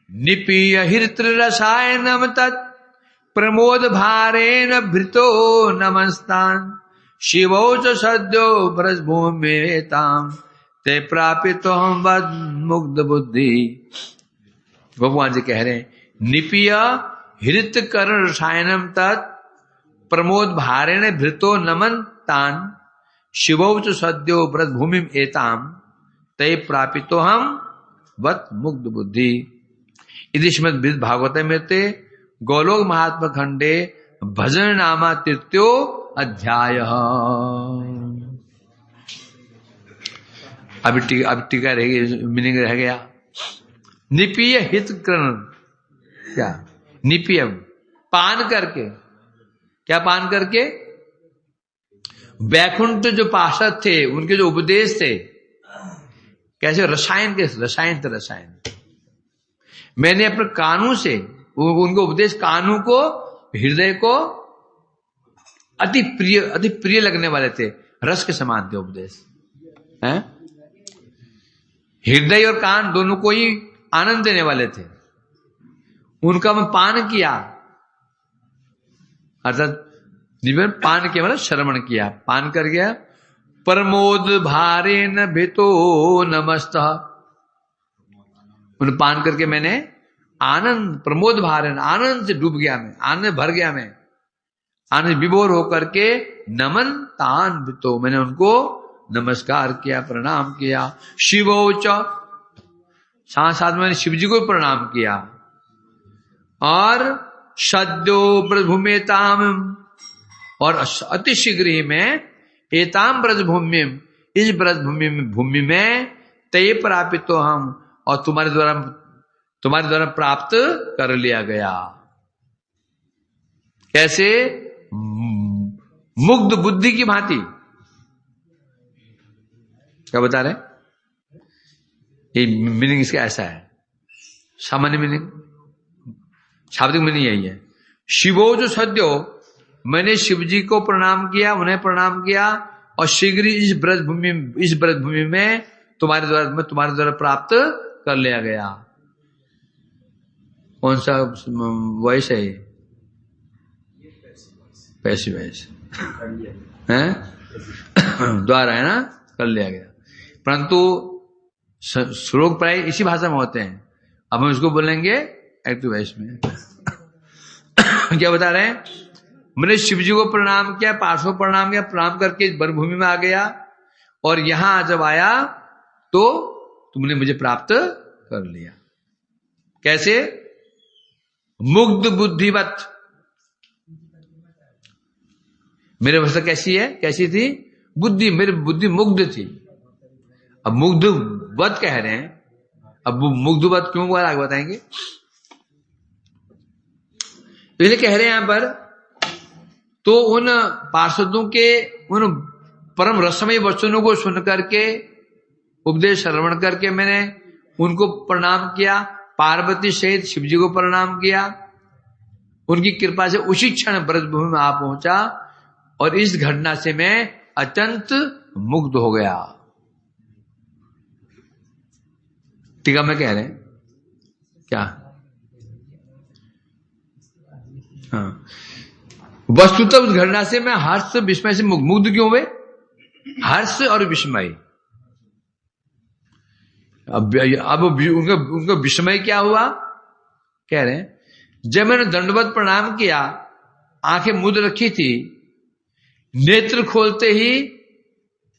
निपीय हृत्र रसायनम तत् प्रमोद भारेण भृतो नमस्तान शिवौ च सद्यो ब्रजभूमिताम ते प्रापितो हम वद मुग्ध बुद्धि। भगवान जी कह रहे हैं, निपीय हृत कर्ण रसायनम तत् प्रमोद भारेण भृतो नमस्तान शिवौ च सद्यो ब्रजभूमिम एताम ते प्रापितो हम वत मुग्ध बुद्धि। इति श्रीमद् भागवते में ते गोलोक महात्मा खंडे भजन नामा तृतीयो अध्याय। अभी टीका रहेगी, मीनिंग रह गया। निपीय हित कर्ण, क्या निपीय, पान करके, क्या पान करके, वैकुंठ जो पार्षद थे उनके जो उपदेश थे, कैसे रसायन के रसायन मैंने अपने कानों से उनको उपदेश, कानों को, हृदय को अति प्रिय लगने वाले थे, रस के समान थे उपदेश हैं। हृदय और कान दोनों को ही आनंद देने वाले थे। उनका मैं पान किया, अर्थात पान किया मतलब श्रवण किया, पान कर गया। प्रमोद भारेन भितो नमस्तः। उन्हें पान करके मैंने आनंद, प्रमोद भारेन, आनंद से डूब गया मैं, आनंद भर गया मैं, आनंद विभोर होकर के नमन तान भितो, मैंने उनको नमस्कार किया, प्रणाम किया। शिवोच, साथ साथ मैंने शिव जी को प्रणाम किया। और सद्यो ब्रजभूमेताम, और अति शीघ्र ही मैं एताम ब्रजभूमि, इस भूमि में तय प्रापित तो हम, और तुम्हारे द्वारा प्राप्त कर लिया गया। कैसे? मुग्ध बुद्धि की भांति। क्या बता रहे? ये मीनिंग इसका ऐसा है, सामान्य मीनिंग, शाब्दिक मीनिंग यही है। शिवो जो सद्यो, मैंने शिव जी को प्रणाम किया, उन्हें प्रणाम किया, और शीघ्र इस ब्रजभूमि में तुम्हारे द्वारा प्राप्त कर लिया गया। कौन सा वॉइस है? पैसिव वॉइस है, द्वारा है ना, कर लिया गया। परंतु श्लोक प्राय इसी भाषा में होते हैं। अब हम इसको बोलेंगे एक्टिव वॉइस में। क्या बता रहे हैं? मैंने शिव जी को प्रणाम किया, पार्श्व प्रणाम किया, प्रणाम करके वनभूमि में आ गया, और यहां जब आया तो तुमने मुझे प्राप्त कर लिया। कैसे? मुग्ध बुद्धिवत। मेरी अवस्था कैसी है? कैसी थी? बुद्धि, मेरी बुद्धि मुग्ध थी। अब मुग्धवत कह रहे हैं, अब मुग्धवत क्यों हुआ आगे बताएंगे। इसलिए कह रहे हैं यहां पर, तो उन पार्षदों के उन परम रसमय वचनों को सुन करके, उपदेश श्रवण करके मैंने उनको प्रणाम किया, पार्वती सहित शिव जी को प्रणाम किया। उनकी कृपा से उसी क्षण ब्रजभूमि में आ पहुंचा, और इस घटना से मैं अत्यंत मुग्ध हो गया। टीका में कह रहे हैं क्या? हाँ, वस्तुतः उस घटना से मैं हर्ष विस्मय से मुग्ध क्यों हुए? हर्ष और विस्मय। अब उनका विस्मय क्या हुआ? कह रहे हैं, जब मैंने दंडवत प्रणाम किया, आंखें मुद रखी थी, नेत्र खोलते ही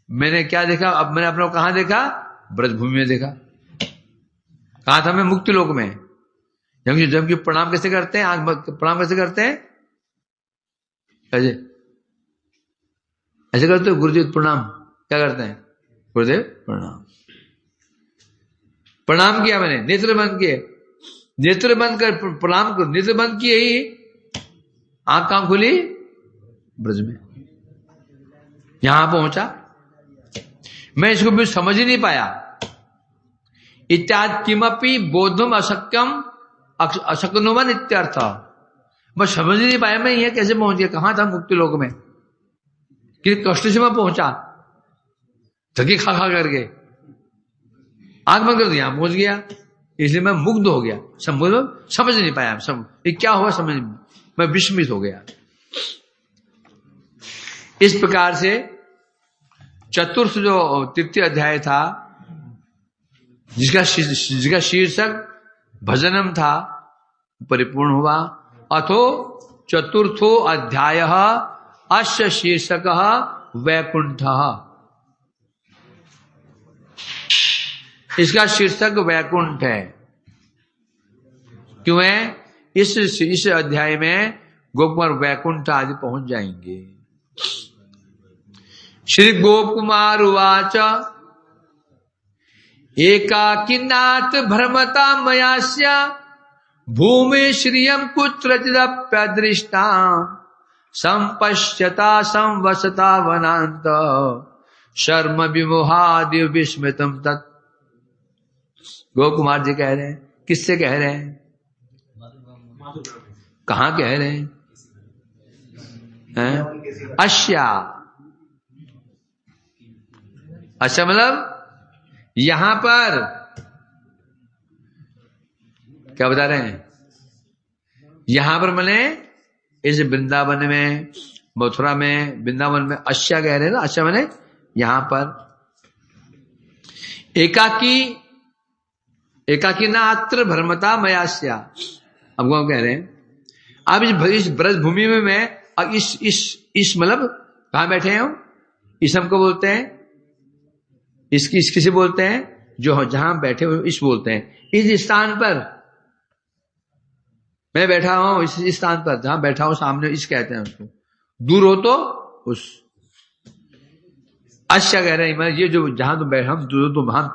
मैंने क्या देखा? अब मैंने अपना कहां देखा? ब्रजभूमि में देखा। कहा था मैं? मुक्ति लोक में। जबकि प्रणाम कैसे करते हैं? आंख प्रणाम कैसे करते हैं? ऐसे करते हो? गुरुदेव प्रणाम क्या करते हैं? गुरुदेव प्रणाम। प्रणाम किया मैंने, नेत्र बंद किए, नेत्र बंद कर प्रणाम कर, नेत्र बंद किए ही आंख कहां खुली? ब्रज में। यहां पहुंचा, मैं इसको भी समझ ही नहीं पाया। इत्यादि किमपि बोधम अशक्यम अशक्नुवन इत्यर्थ। मैं समझ नहीं पाया मैं ये कैसे पहुंच गया, कहां था मुक्ति लोक में, कि कष्ट से मैं पहुंचा, थकी खा खा करके आंख बंद कर दिया, पहुंच गया। इसलिए मैं मुग्ध हो गया, समझ नहीं पाया ये क्या हुआ, समझ, मैं विस्मित हो गया। इस प्रकार से चतुर्थ जो तृतीय अध्याय था, जिसका शीर्षक भजनम था, परिपूर्ण हुआ। अथो चतुर्थो अध्याय अस्य शीर्षक वैकुंठ। इसका शीर्षक वैकुंठ है। क्यों है? इस अध्याय में गोकुमार वैकुंठ आदि पहुंच जाएंगे। श्री गोप कुमार उवाच एकाकिनाथ भ्रमता मयास्य भूमि श्रियम कुत्रचिदप्यदृष्टा संपश्यता संवसता वनांत शर्म विमोहादि विस्मृतम तत्। गोप कुमार जी कह रहे हैं, किससे कह रहे हैं? कहां कह रहे हैं? अश्या, अच्छा मतलब यहां पर क्या बता रहे हैं? यहां पर मैंने इस वृंदावन में, मथुरा में, वृंदावन में अश्या कह रहे हैं ना। अच्छा मैंने यहां पर एकाकी ना अत्र भ्रमता मयास्या। अब वो कह रहे हैं अब इस ब्रज भूमि में मैं अब इस मतलब कहां बैठे हैं हम, इस हमको बोलते हैं, किसे बोलते हैं, जो जहां बैठे हुए इस बोलते हैं। इस स्थान पर मैं बैठा हूं, इस स्थान पर जहां बैठा हूं सामने, इस कहते हैं उसको। दूर हो तो उस। अच्छा कह रहे हैं मैं ये जो जहां तुम बैठे,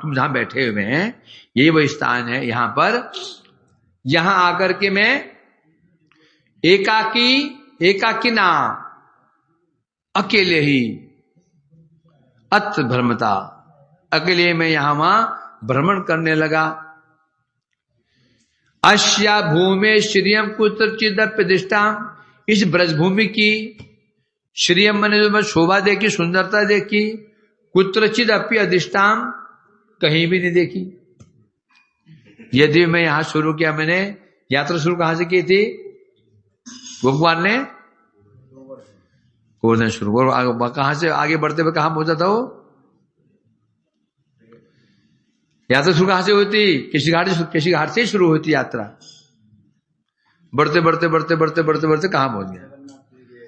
तुम जहां बैठे हुए हैं ये वो स्थान है। यहां पर यहां आकर के मैं एकाकी ना अकेले ही अत भ्रमता, अकेले मैं यहां वहां भ्रमण करने लगा। अस्या भूमे श्रियम कुत्रचिद प्रतिष्ठा, इस ब्रजभूमि की श्रियम मैंने जो शोभा देखी, सुंदरता देखी, कुत्रचिद अपि अधिष्ठान, कहीं भी नहीं देखी। यदि मैं यहां शुरू किया, मैंने यात्रा शुरू कहां से की थी, भगवान ने गोवर्धन शुरू, कहां से आगे बढ़ते हुए कहां पहुंचा था वो, यात्रा शुरू कहां से होती, किसी घाट से शुरू होती यात्रा। बढ़ते बढ़ते बढ़ते बढ़ते बढ़ते बढ़ते कहां पहुंच गया,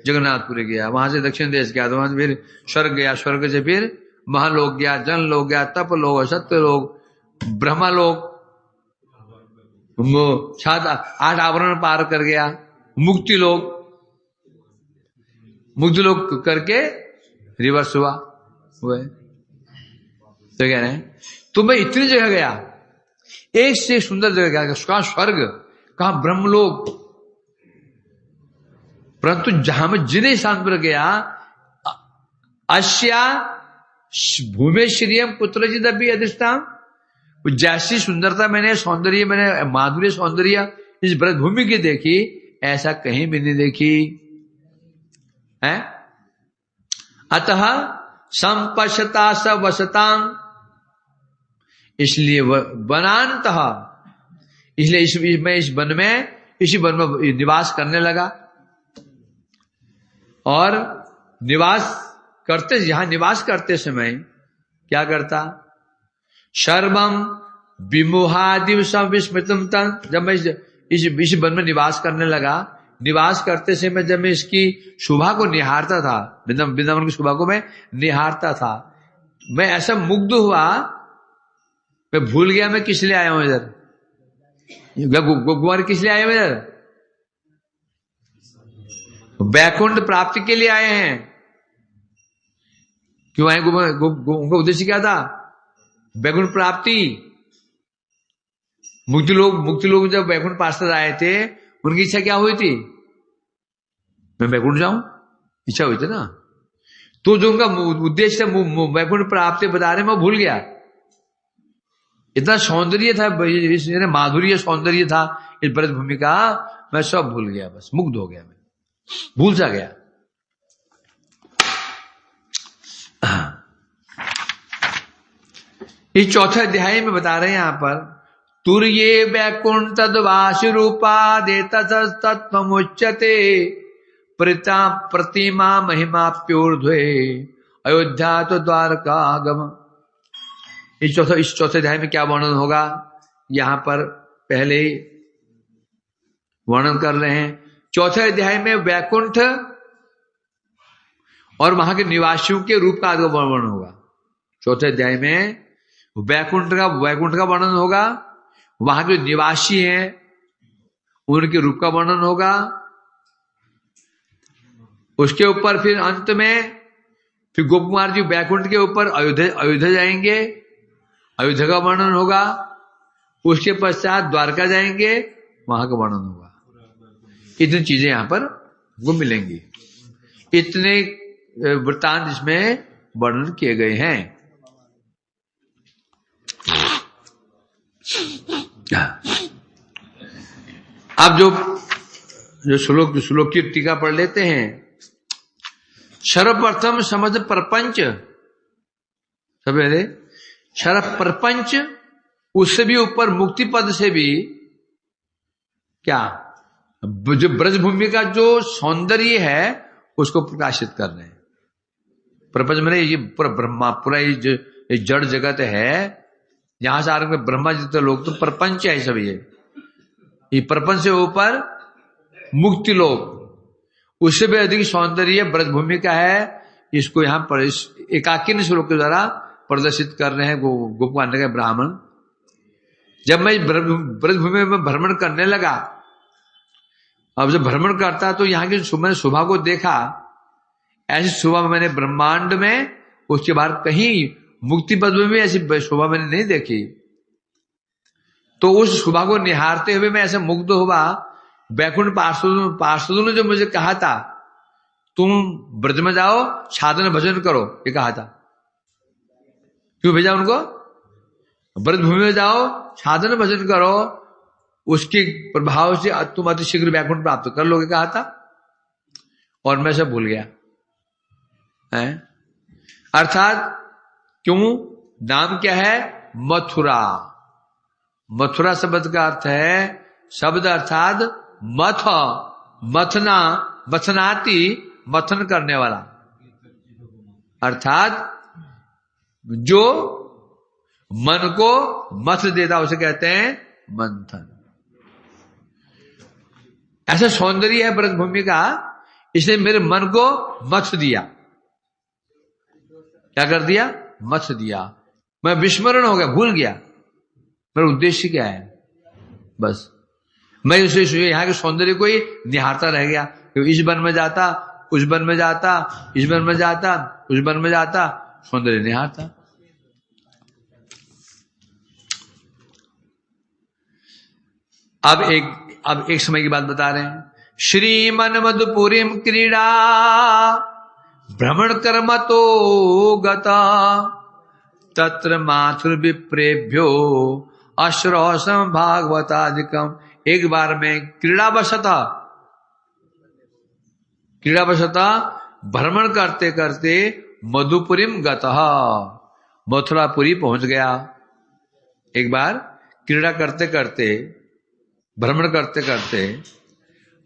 जगन्नाथपुरी गया, वहां से दक्षिण देश गया, तो वहां से फिर स्वर्ग गया, स्वर्ग से फिर महालोक गया, जन लोक गया, तप लोक, सत्य लोक, ब्रह्मा लोक, 8 आवरण पार कर गया, मुक्ति लोक करके रिवर्स हुआ। तो कह रहे हैं तो मैं इतनी जगह गया, एक से सुंदर जगह गया, कहां स्वर्ग, कहां ब्रह्मलोक, परंतु जहां मैं जिन स्थान पर गया, अस्या भूमे श्रियम कुत्रचिद अपि अधिष्ठान, जैसी सुंदरता मैंने, सौंदर्य मैंने, माधुर्य सौंदर्य इस ब्रजभूमि की देखी, ऐसा कहीं भी नहीं देखी है। अतः संपश्यता स वसतां, इसलिए वनांतः, इसलिए मैं इसी वन में निवास करने लगा। और यहां निवास करते समय क्या करता, सर्वम विमोहादिवसम विस्मृतम तन, जब मैं इस वन में निवास करने लगा, निवास करते समय जब मैं इसकी शोभा को निहारता था, वृंदावन की शोभा को मैं निहारता था, मैं ऐसा मुग्ध हुआ, मैं भूल गया मैं किस लिए आया हूं इधर, कुमार किस लिए आए हैं इधर, वैकुंठ प्राप्ति के लिए आए हैं। क्यों आए, उनका उद्देश्य क्या था, वैकुंठ प्राप्ति। मुक्ति लोग जब वैकुंठ पार्षद आए थे, उनकी इच्छा क्या हुई थी, मैं वैकुंठ जाऊं, इच्छा हुई थी ना। तो जो उनका उद्देश्य था वैकुंठ प्राप्ति बता रहे, मैं भूल गया। इतना सौंदर्य था, माधुर्य सौंदर्य था इस ब्रजभूमि का, मैं सब भूल गया, बस मुग्ध हो गया, मैं भूल सा गया। इस चौथे अध्याय में बता रहे हैं यहां पर, तुर्ये वैकुंठ तद्वासि रूपा देतमुच्यते प्रतिमा महिमा प्योर्ध्वे अयोध्या तो द्वारकागम। इस चौथे अध्याय में क्या वर्णन होगा, यहां पर पहले ही वर्णन कर रहे हैं। चौथे अध्याय में वैकुंठ और वहां के निवासियों के रूप का वर्णन होगा। चौथे अध्याय में वैकुंठ का वर्णन होगा, वहां के निवासी हैं उनके रूप का वर्णन होगा। उसके ऊपर फिर अंत में फिर गोप कुमार जी वैकुंठ के ऊपर अयोध्या जाएंगे, अयोध्या का वर्णन होगा। उसके पश्चात द्वारका जाएंगे, वहां का वर्णन होगा। इतनी चीजें यहां पर वो मिलेंगी, इतने वृत्तांत इसमें वर्णन किए गए हैं। अब जो श्लोक की टीका पढ़ लेते हैं। सर्वप्रथम समझ प्रपंच, सर्व प्रपंच, उससे भी ऊपर मुक्ति पद से भी क्या, जो ब्रजभूमि का जो सौंदर्य है उसको प्रकाशित कर रहे हैं। प्रपंच में ये पूरा ब्रह्मा, पूरा ये जड़ जगत है, यहां से आगे ब्रह्मा जितने लोग तो प्रपंच है सब। ये प्रपंच से ऊपर मुक्ति लोक, उससे भी अधिक सौंदर्य ब्रजभूमि का है। इसको यहाँ पर एकाकीन श्लोक के द्वारा प्रदर्शित कर रहे हैं गोपकांड के ब्राह्मण। जब मैं ब्रजभूमि में भ्रमण करने लगा, अब जब भ्रमण करता तो यहाँ की मैंने शोभा को देखा, ऐसी शोभा मैंने ब्रह्मांड में उसके बाहर कहीं मुक्ति पद में भी ऐसी शोभा मैंने नहीं देखी। तो उस शोभा को निहारते हुए मैं ऐसे मुग्ध हुआ। वैकुंठ पार्षदों ने जो मुझे कहा था तुम ब्रज में जाओ साधन भजन करो, ये कहा था। क्यों भेजा उनको? ब्रजभूमि में जाओ साधन भजन करो, उसके प्रभाव से तुम अति शीघ्र वैकुंठ प्राप्त कर लोगे, कहा था। और मैं सब भूल गया है। अर्थात क्यों? नाम क्या है? मथुरा। मथुरा शब्द का अर्थ है, शब्द अर्थात मथ, मथना, मथनाती, मथन करने वाला, अर्थात जो मन को मथ देता उसे कहते हैं मंथन। ऐसा सौंदर्य है ब्रजभूमि का, इसने मेरे मन को मथ दिया। क्या कर दिया? मथ दिया। मैं विस्मरण हो गया, भूल गया मेरा उद्देश्य क्या है। बस मैं उसे यहाँ के सौंदर्य को ही निहारता रह गया। इस वन में जाता, उस वन में जाता, इस वन में जाता, उस वन में जाता, सौंदर्य निहारता। अब एक समय की बात बता रहे हैं। श्रीमन मधुपुरीम क्रीड़ा भ्रमण कर्मतो गता तत्र माथुर विप्रेभ्यो अश्रोसम भागवतादिकम। एक बार में क्रीड़ावशता भ्रमण करते करते मधुपुरीम गतः, मथुरापुरी पहुंच गया। एक बार क्रीड़ा करते करते, भ्रमण करते करते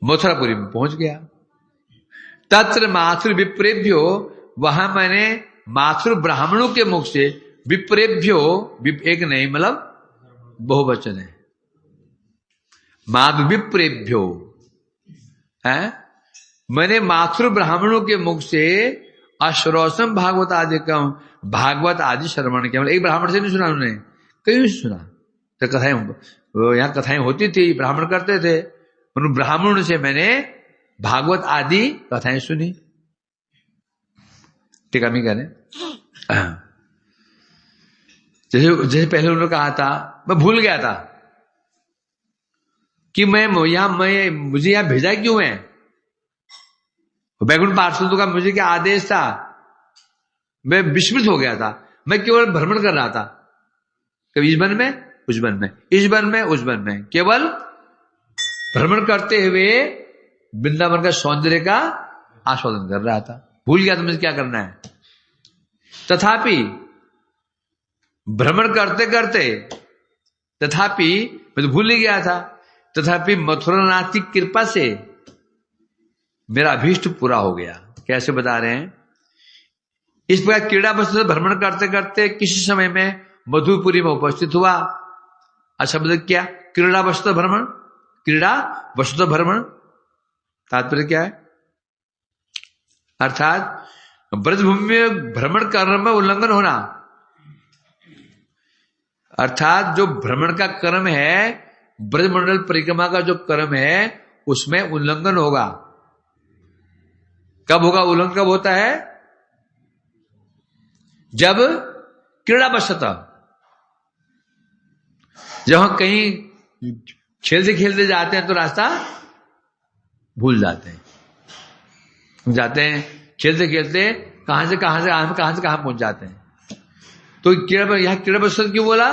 मथुरापुरी में पहुंच गया। तत्र माथुर विप्रेभ्यो, वहां मैंने माथुर ब्राह्मणों के मुख से, विप्रेभ्यो एक नहीं मतलब बहुवचन है, माधु विप्रेभ्यो है, मैंने माथुर ब्राह्मणों के मुख से अश्रोसम भागवत आदि कम, भागवत आदि श्रवण किया। एक ब्राह्मण से नहीं सुना उन्होंने, कहीं नहीं सुना। तो कथाएं, यहाँ कथाएं होती थी, ब्राह्मण करते थे, उन ब्राह्मणों से मैंने भागवत आदि कथाएं सुनी। टीका में कहने जैसे पहले उन्होंने कहा था, मैं भूल गया था कि मुझे यहां भेजा क्यों है। वैकुंठ पार्षदों का मुझे क्या आदेश था, मैं विस्मृत हो गया था। मैं केवल भ्रमण कर रहा था, कभी इस वन में, उस वन में, इस वन में, उस वन में, केवल भ्रमण करते हुए वृंदावन का सौंदर्य का आस्वादन कर रहा था। भूल गया था मुझे क्या करना है। तथापि भ्रमण करते करते, तथापि मैं तो भूल ही गया था, तथापि मथुरानाथ की कृपा से मेरा अभीष्ट पूरा हो गया। कैसे बता रहे हैं? इस प्रकार क्रीड़ा वस्तु से भ्रमण करते करते किसी समय में मधुपुरी में उपस्थित हुआ। अच्छा मतलब क्या? क्रीड़ा वस्तु भ्रमण, क्रीड़ा वस्तु भ्रमण तात्पर्य क्या है? अर्थात ब्रजभूमि में भ्रमण कर्म में उल्लंघन होना, अर्थात जो भ्रमण का कर्म है, ब्रजमंडल परिक्रमा का जो कर्म है, उसमें उल्लंघन होगा। कब होगा उल्लंघन? कब होता है? जब क्रीड़ावशतः, जब हम कहीं खेलते खेलते जाते हैं तो रास्ता भूल जाते हैं, खेलते खेलते कहां से कहां पहुंच जाते हैं। तो यहां क्रीड़ावशतः क्यों बोला?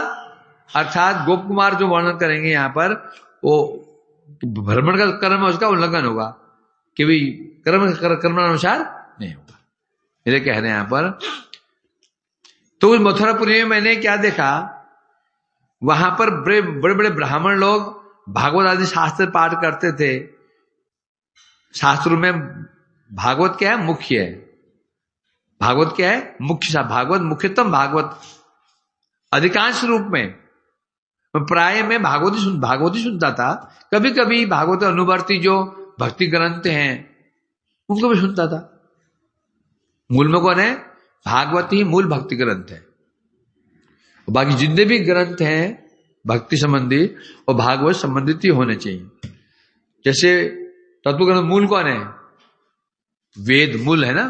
अर्थात गोप कुमार जो वर्णन करेंगे यहां पर, वो भ्रमण का कर्म है, उसका उल्लंघन होगा कि भाई कर्मानुसार नहीं होगा, ये कह रहे हैं यहां पर। तो उस मथुरापुरी में मैंने क्या देखा, वहां पर बड़े बड़े ब्राह्मण लोग भागवत आदि शास्त्र पाठ करते थे। शास्त्रों में भागवत क्या है? मुख्य है। भागवत क्या है? मुख्य भागवत, मुख्यतम भागवत अधिकांश रूप में। प्राय में भागवती सुनता था, कभी कभी भागवत अनुवर्ती जो भक्ति ग्रंथ हैं उनको भी सुनता था। मूल में कौन है? भागवत ही मूल भक्ति ग्रंथ है। बाकी जितने भी ग्रंथ हैं भक्ति संबंधी और भागवत संबंधित ही होने चाहिए। जैसे तत्व ग्रंथ मूल कौन है? वेद मूल है ना,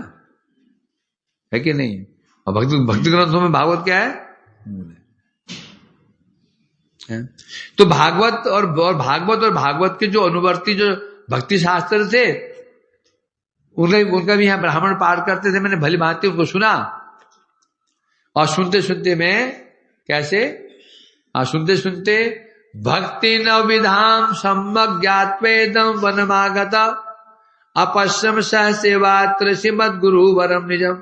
है कि नहीं? और भक्ति ग्रंथों में भागवत क्या है? मूल है। तो भागवत और भागवत के जो अनुवर्ती जो भक्ति शास्त्र थे उनका भी यहाँ ब्राह्मण पाठ करते थे। मैंने भली भांति उनको सुना और सुनते सुनते मैं कैसे सुनते सुनते भक्ति न विधाम सम्यक ज्ञात्वेदम वनमागत अपश्यम सह सेवात्र श्रीमद गुरु वरम निजम।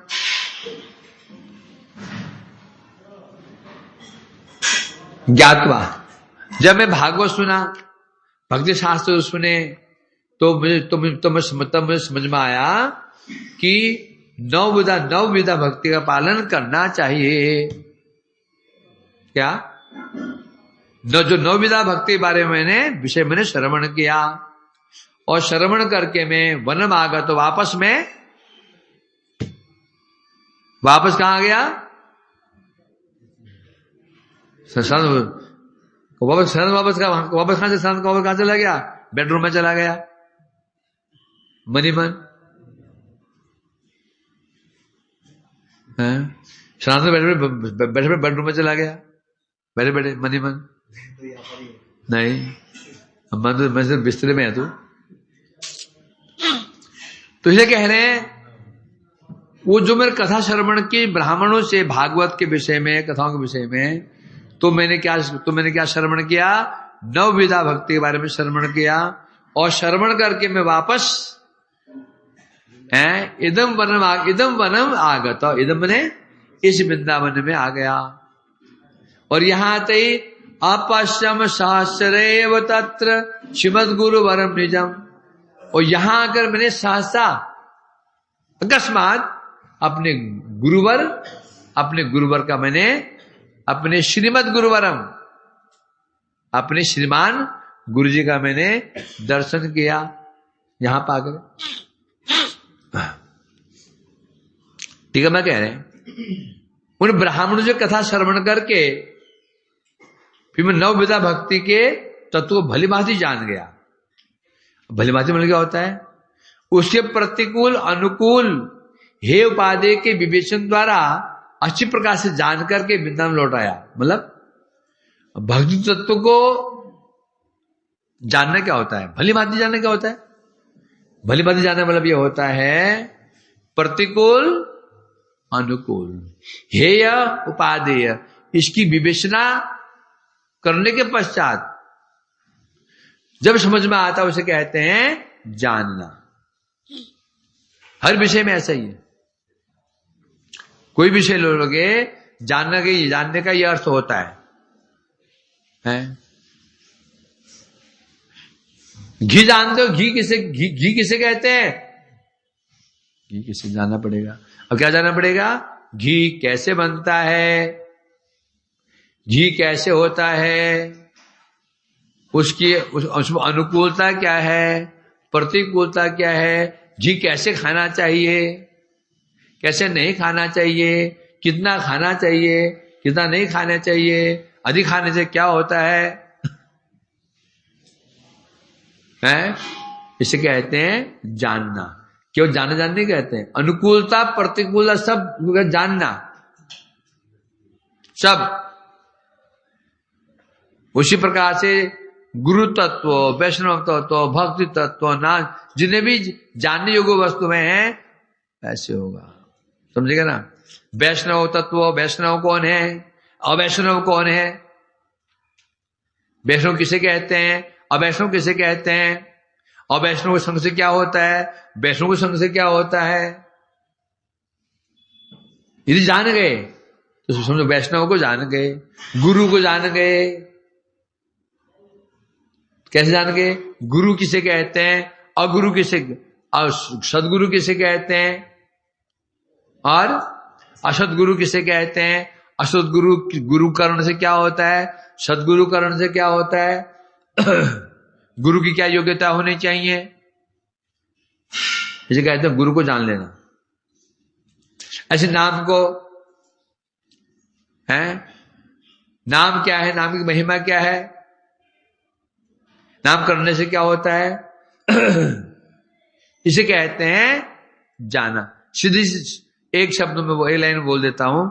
ज्ञातवा, जब मैं भागवत सुना, भक्ति शास्त्र सुने, तो मुझे समझ में आया कि नव विधा भक्ति का पालन करना चाहिए। क्या? जो नव विधा भक्ति बारे में विषय मैंने श्रवण किया और श्रवण करके मैं वनम आ गया। तो वापस कहां गया? वापस कहां चला गया? बेडरूम में चला गया। मन शांत में बैठे बेडरूम में चला गया, बैठे मन नहीं, मन तो मैं सिर्फ बिस्तरे में है। तो इसे कह रहे हैं वो जो मेरे कथा श्रवण की ब्राह्मणों से भागवत के विषय में, कथाओं के विषय में, तो मैंने क्या श्रवण किया? नव विधा भक्ति के बारे में श्रवण किया और श्रवण करके मैं वापस इदम वनम आगत, इदम बने इस वृंदावन में आ गया। और यहां आते ही अपश्यम सहस्रेव तत्र श्रीमद गुरु वरम निजम। और यहां आकर मैंने सहसा अकस्मात अपने गुरुवर का मैंने अपने श्रीमद गुरुवरम, अपने श्रीमान गुरु जी का मैंने दर्शन किया यहां पाकर। ठीक है, मैं कह रहे हैं उन ब्राह्मणों से कथा श्रवण करके फिर मैं नव विधा भक्ति के तत्व भली भांति जान गया। भली भांति मतलब क्या होता है? उसके प्रतिकूल अनुकूल हे उपादेय के विवेचन द्वारा अच्छी प्रकार से जान करके वृंदावन लौट आया। मतलब भक्ति तत्व को जानना क्या होता है? भली भांति जानना क्या होता है? भली भांति जानना मतलब यह होता है प्रतिकूल अनुकूल हेय उपादेय, इसकी विवेचना करने के पश्चात जब समझ में आता उसे कहते हैं जानना। हर विषय में ऐसा ही है। कोई विषय लोगे जानने का यह अर्थ होता है? घी जानते हो? घी किसे कहते हैं? घी किसे जानना पड़ेगा। अब क्या जानना पड़ेगा? घी कैसे बनता है, घी कैसे होता है, उसकी अनुकूलता क्या है, प्रतिकूलता क्या है, घी कैसे खाना चाहिए, कैसे नहीं खाना चाहिए, कितना खाना चाहिए, कितना नहीं खाना चाहिए, अधिक खाने से क्या होता है, इसे कहते हैं जानना। क्यों जानने कहते हैं? अनुकूलता प्रतिकूलता सब जानना, सब। उसी प्रकार से गुरु तत्व, वैष्णव तत्व, भक्ति तत्व, नाम जिन्हें भी जानने योग्य वस्तु में है ऐसे होगा। समझेगा ना? वैष्णव तत्व, वैष्णव कौन है, अवैष्णव कौन है, वैष्णव किसे कहते हैं, अवैष्णव किसे कहते हैं, अवैष्णव संघ से क्या होता है, वैष्णव संघ से क्या होता है। यदि जान गए तो समझो वैष्णव को जान गए, गुरु को जान गए। कैसे जान गए? गुरु किसे कहते हैं, अगुरु किसे, सदगुरु किसे कहते हैं, और असदगुरु किसे कहते हैं? असदगुरु गुरु करण से क्या होता है, सदगुरु करण से क्या होता है, गुरु की क्या योग्यता होनी चाहिए, इसे कहते हैं गुरु को जान लेना। ऐसे नाम को है, नाम क्या है, नाम की महिमा क्या है, नाम करने से क्या होता है, इसे कहते हैं जाना। सीधी एक शब्द में वो एक लाइन बोल देता हूं,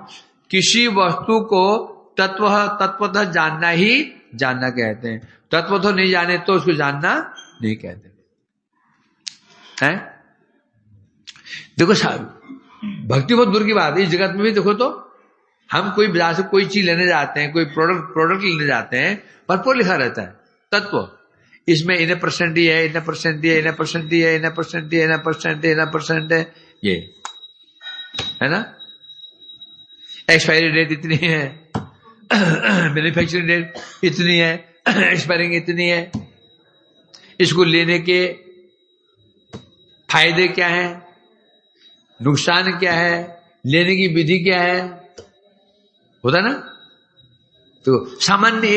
किसी वस्तु को तत्वतः जानना ही जानना कहते हैं। तत्वतः नहीं जाने तो उसको जानना नहीं कहते हैं। देखो साहब, भक्ति बहुत दूर की बात है। इस जगत में भी देखो तो हम कोई बाजार से कोई चीज लेने जाते हैं, कोई प्रोडक्ट लेने जाते हैं, भरपूर लिखा रहता है तत्व। इसमें इन्हें परसेंट ही है, इन्हें परसेंट है, इन्हें परसेंट है, इन्हें परसेंट है, इन्हें परसेंट है, इन्हें परसेंट है, ये है ना। एक्सपायरी डेट इतनी है, मैन्युफैक्चरिंग डेट इतनी है, एक्सपायरिंग इतनी है। इसको लेने के फायदे क्या है, नुकसान क्या है, लेने की विधि क्या है, होता ना। तो सामान्य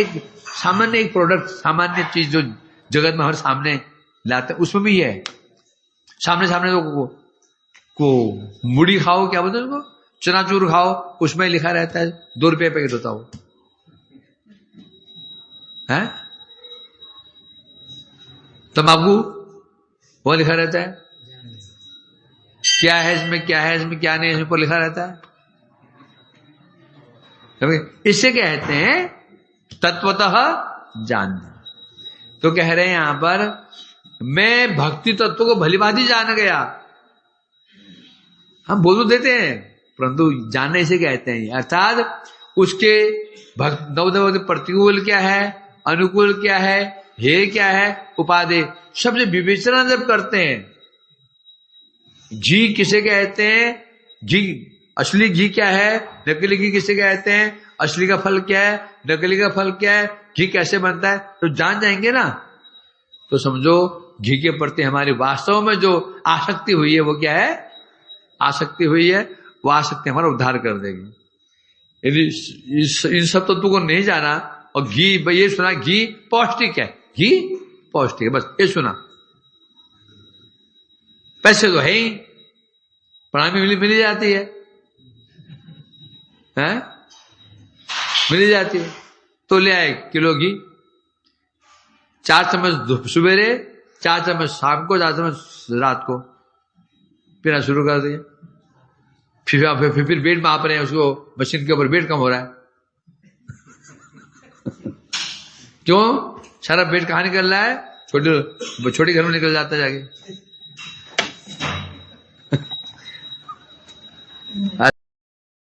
एक प्रोडक्ट, सामान्य चीज जो जगत में हमारे सामने लाते हैं, उसमें भी है। सामने को मुड़ी खाओ, क्या बोलते हैं उसको, चनाचूर खाओ, उसमें लिखा रहता है 2 रुपये पैकेट होता हो है। तंबाकू वो लिखा रहता है, क्या है इसमें, क्या है इसमें, क्या नहीं है, इसमें लिखा रहता है। इससे कहते हैं तत्वतः जानना। तो कह रहे हैं यहां पर, मैं भक्ति तत्व को भलीभांति जान गया। हम बोल तो देते हैं, परंतु जानना इसे कहते हैं। अर्थात उसके नवदेव प्रतिकूल क्या है, अनुकूल क्या है, हे क्या है, उपादेय सब जब विवेचना जब करते हैं, घी किसे कहते हैं, घी असली घी क्या है, नकली घी किसे कहते हैं, असली का फल क्या है, नकली का फल क्या है, घी कैसे बनता है, तो जान जाएंगे ना। तो समझो घी के प्रति हमारी वास्तव में जो आसक्ति हुई है वो क्या है, आसक्ति हुई है, वो आसक्ति हमारा उद्धार कर देगी। यदि इन सब तत्वों को नहीं जाना और घी, ये सुना घी पौष्टिक है, घी पौष्टिक है, बस ये सुना, पैसे तो है ही, प्रणामी मिली जाती है, मिली जाती है, तो ले आए किलो घी, 4 चम्मच सवेरे, 4 चम्मच शाम को, 4 चम्मच रात को पीना शुरू कर दिया। फिर वेट माप रहे हैं उसको, मशीन के ऊपर वेट कम हो रहा है। क्यों? सारा वेट कहाँ निकल रहा है, छोटे घर में निकल जाता है जाके।